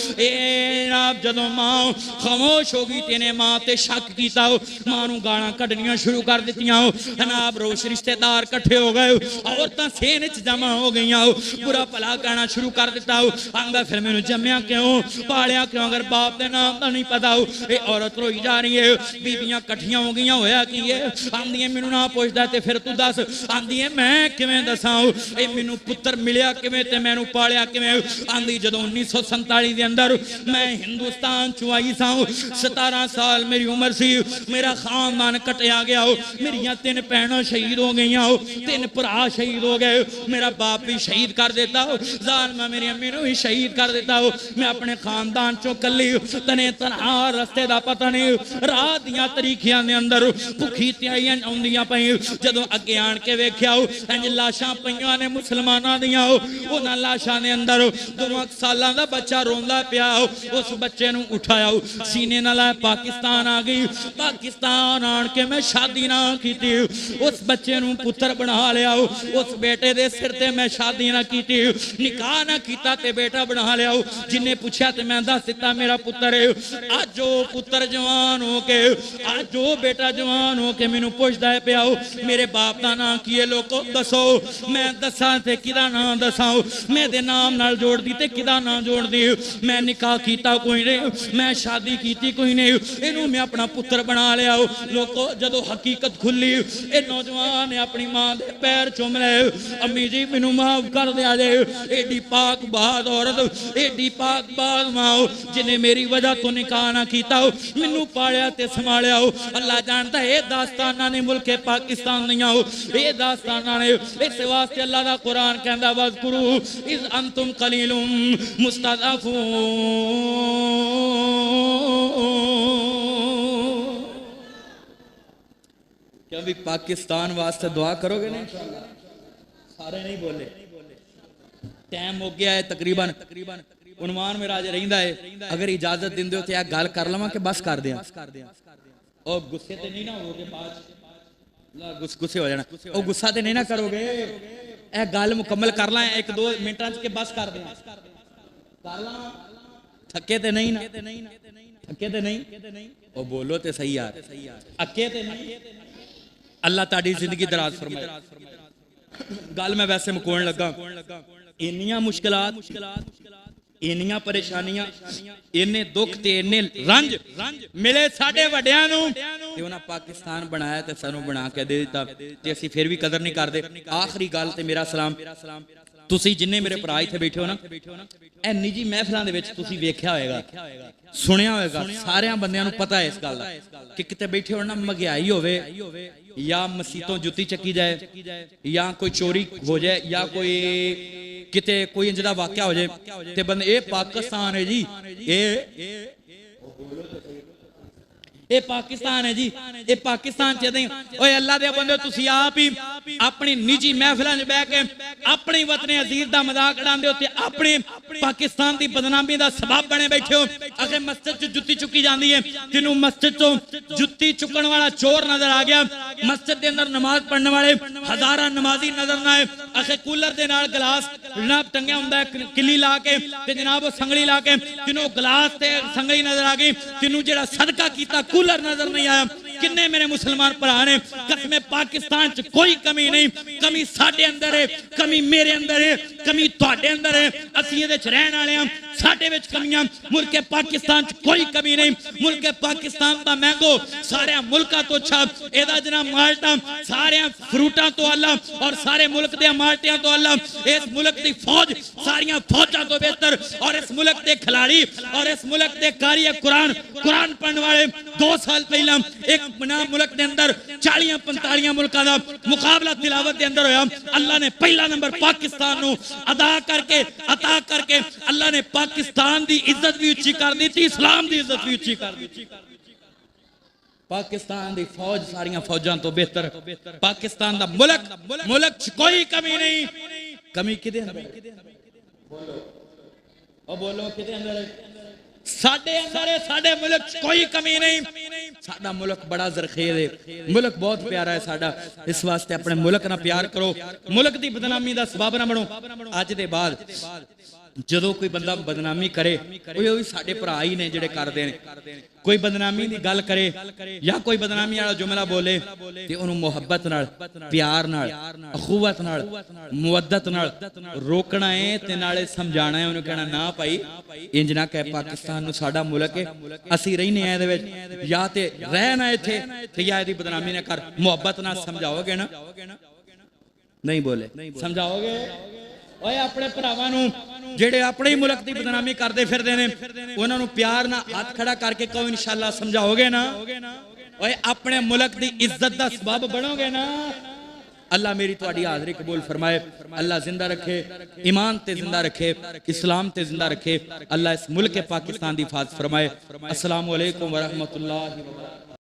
जदों मां खामोश हो गई तेने मां ते शक किया, मां नू गालां कढ़नियां शुरू कर दित्तियां। जनाब रोश रिश्तेदार इकट्ठे हो गए, औरतां सेन च जमा हो गई, बुरा भला कहना शुरू कर दिता। आंदा फिर मैनू जम्मिया क्यों, पालिया क्यों, अगर बाप के नाम का नहीं पता हो। ये औरत रोई जा रही है। बीबियां कट्ठियां हो गई, होया की है? आंदी मैनू ना पुछदा ते फिर तू दस। आंदी है मैं किवें दसां, ये मैनू पुत्र मिलिया किवें ते मैनू पालिया किवें? आंदी जदों 1947 के अंदर मैं हिंदुस्तान चुआई 17 साल मेरी उम्र सी, मेरा खानदान कटिया गया हो, मेरिया 3 भैणां शहीद हो गई हो, 3 भरा शहीद हो गए, मेरा बाप भी शहीद कर देता हो, जालिमा मेरी अम्मी नूं भी शहीद कर देता हो। मैं अपने खानदान चों कली तने तनहा, रस्ते का पता नहीं, राह दियां तरीखियां दे अंदर भुखी त्याइयां आउंदियां पई। जदों अगे आण के वेख्या इंज लाशां पईयां ने मुसलमानां दियां, उन्हां लाशां दे अंदर 2 सालां दा बच्चा रोंदा पिया। उस बच्चे नूं उठाया, सीने नाल पाकिस्तान आ गई। पाकिस्तान आन के मैं शादी ना की, उस बच्चे नूं पुत्र बना लिया। उस बेटे दे सिर ते मैं शादी ना की, निकाह ना किया ते बेटा बना लिया। जिन्हें पूछा तो मैं दस दिता मेरा पुत्र है। अज वो पुत्र जवान हो के, अज वो बेटा जवान हो के मैनू पुछदा है पिया मेरे बाप का नाम की है? लोगो दसो, मैं दसा ते किदा नाम दसा? मैं दे नाम नाल जोड़ दी ते किदा नाम जोड़ दी? मैं निकाह किया कोई नहीं, मैं मैं शादी की कोई नहीं, इनू मैं अपना पुत्र बना लिया। लोगों जदों हकीकत खुली, ये नौजवान ने अपनी मां के पैर चुम रहे, अम्मी जी मैनू माफ कर दिया जे। एडी पाक बाद औरत, एडी पाक बाद मां जिन्हें मेरी वजह तो निकाह ना किया, मैनू पालिया ते संभालिया। अल्लाह जानता है ये दास्ताना ने मुल्के पाकिस्तान नहीं आओ, ये दास्ताना ने। इस वास्ते अल्लाह का कुरान कहता वज़कुरू इज़ अंतुम कलीलुम मुस्तज़अफून, क्या भी पाकिस्तान वास्ते दुआ करोगे नहीं? सारे नहीं बोले, टाइम हो गया है तकरीबन। उन्वान मेरा अज रहिंदा है, अगर इजाजत दिंदे हो तो यह गल कर लवां कि बस कर दें? और गुस्से ते नहीं ना होगे, बाद गुस्से हो जाना। और गुस्सा ते नहीं ना करोगे, ए गल मुकम्मल कर ला एक दो मिनटां च के बस कर दें? कर ला, थके ते नहीं ना? थके ते नहीं? और बोलो ते सही यार, अके ते नहीं? अल्लाह ताड़ी जिंदगी दराज फरमाए। गल मैं वैसे मुकाउण लगा, इन्नियां मुश्किलात, इन्नियां परेशानियां, इन्ने दुख ते इन्ने रंज मिले साडे वड्डियां नूं ते उन्हां पाकिस्तान बनाया ते सानू बना के दे दिता ते असीं फिर भी कदर नहीं करदे। आखिरी गल ते मेरा सलाम, तुसीं जिन्ने मेरे भरा इत्थे बैठे हो ना, ए निजी महफिलां दे विच तुसीं वेख्या होएगा, सुनिया होएगा, सारियां बंदियां नूं पता है इस गल दा कि किते बैठे हो ना महंगाई होवे या मसीतों जुत्ती चकी जाए या कोई चोरी हो जाए या कोई किते कोई इंज दा वाकया हो जाए ते बंदे, ये पाकिस्तान है जी, ये पाकिस्तान है जी, ये पाकिस्तान च नहीं। ओए अल्लाह दे बंदे, तुसी आप ही अपनी निजी महफिलां च बैठ के अपने वतन अजीज दा मजाक उड़ांदे हो ते अपने पाकिस्तान दी बदनामी दा सबब बने बैठे हो। अगर मस्जिद च जुत्ती चुकी जाती है, तेनू मस्जिद तो जुत्ती चुकन वाला चोर नजर आ गया, मस्जिद के अंदर नमाज पढ़ने वाले हजारा नमाजी नजर ना आए, अखे कूलर के नाल गिलास जनाब टंगिया हुंदा है किली ला के ते जनाब संगली ला के, तेनू गिलास ते संगली नजर आ गई, तेनू जेड़ा सदका कीता कूलर नजर नहीं आया। किन्ने मेरे मुसलमान भरा ने, कसम पाकिस्तान च कोई कमी नहीं, कमी साडे अंदर है, कमी मेरे अंदर है, कमी तुहाडे अंदर है, असीं इहदे च रहण वाले हां, साडे विच कमियां। मुल्के पाकिस्तान च कोई कमी नहीं, मुल्के पाकिस्तान दा मैंगो सारे मुल्कां तो अच्छा, इहदा जनाब माल्टा सारे फ्रूटां तो अल्लाह और सारे मुल्क दे माल्टियां तो अल्लाह, इस मुल्क दी फौज सारियां फौजां तो बेहतर, और इस मुल्क दे खिलाड़ी और इस मुल्क दे कारी कुरान पढ़ने वाले 2 साल पहला एक मुल्क के अंदर 40-45 मुल्कों का मुकाबला तिलावत के अंदर होया। अल्लाह ने पहला नंबर पाकिस्तान नूं अता करके अल्लाह ने पाकिस्तान की इज्जत भी उच्ची कर दी, इस्लाम की इज्जत भी उच्ची कर दी। पाकिस्तान की फौज सारियां फौजां तो बेहतर, पाकिस्तान का मुल्क कोई कमी नहीं। कमी किदे अंदर? बोलो किदे अंदर? साडे अंदर है, साडे मुल्क कोई कमी नहीं। साडा मुल्क बड़ा जरखेज है, मुल्क बहुत प्यारा है साडा। इस वास्ते अपने मुल्क ना प्यार करो, मुल्क की बदनामी का सबब ना बनो। अज दे बाद जदों कोई बंदा बदनामी करे, वो साडे भरा ही ने जिहड़े करदे ने। कोई बदनामी की गल करे या कोई बदनामी वाला जुमला बोले ते उहनूं मुहब्बत नाल, प्यार नाल, अखुवत नाल, मुवद्दत नाल रोकना है ते नाले समझाना है। उहनूं कहना ना भाई इंज ना कह, पाकिस्तान नूं साडा मुल्क है, असीं रहिने आ इहदे विच, या ते रहना इत्थे ते या इहदी बदनामी ना कर। मुहब्बत नाल समझाओगे ना? नहीं बोले, समझाओगे? ओए अपने भरावां नूं जेड़े अपने ही मुल्क की बदनामी करते फिरदे ने, उन्हां नूं प्यार नाल हाथ खड़ा करके कहो इंशाअल्लाह समझाओगे ना? ओए अपने मुल्क की इज्जत का सबब बनोगे ना? अल्लाह मेरी तुहाडी हाज़री कबूल फरमाए, अल्लाह जिंदा रखे, ईमान ते जिंदा रखे, इस्लाम ते जिंदा रखे। अल्लाह इस मुल्क पाकिस्तान की हिफाजत फरमाए। अस्सलामु अलैकुम व रहमतुल्लाहि व बरकातहू।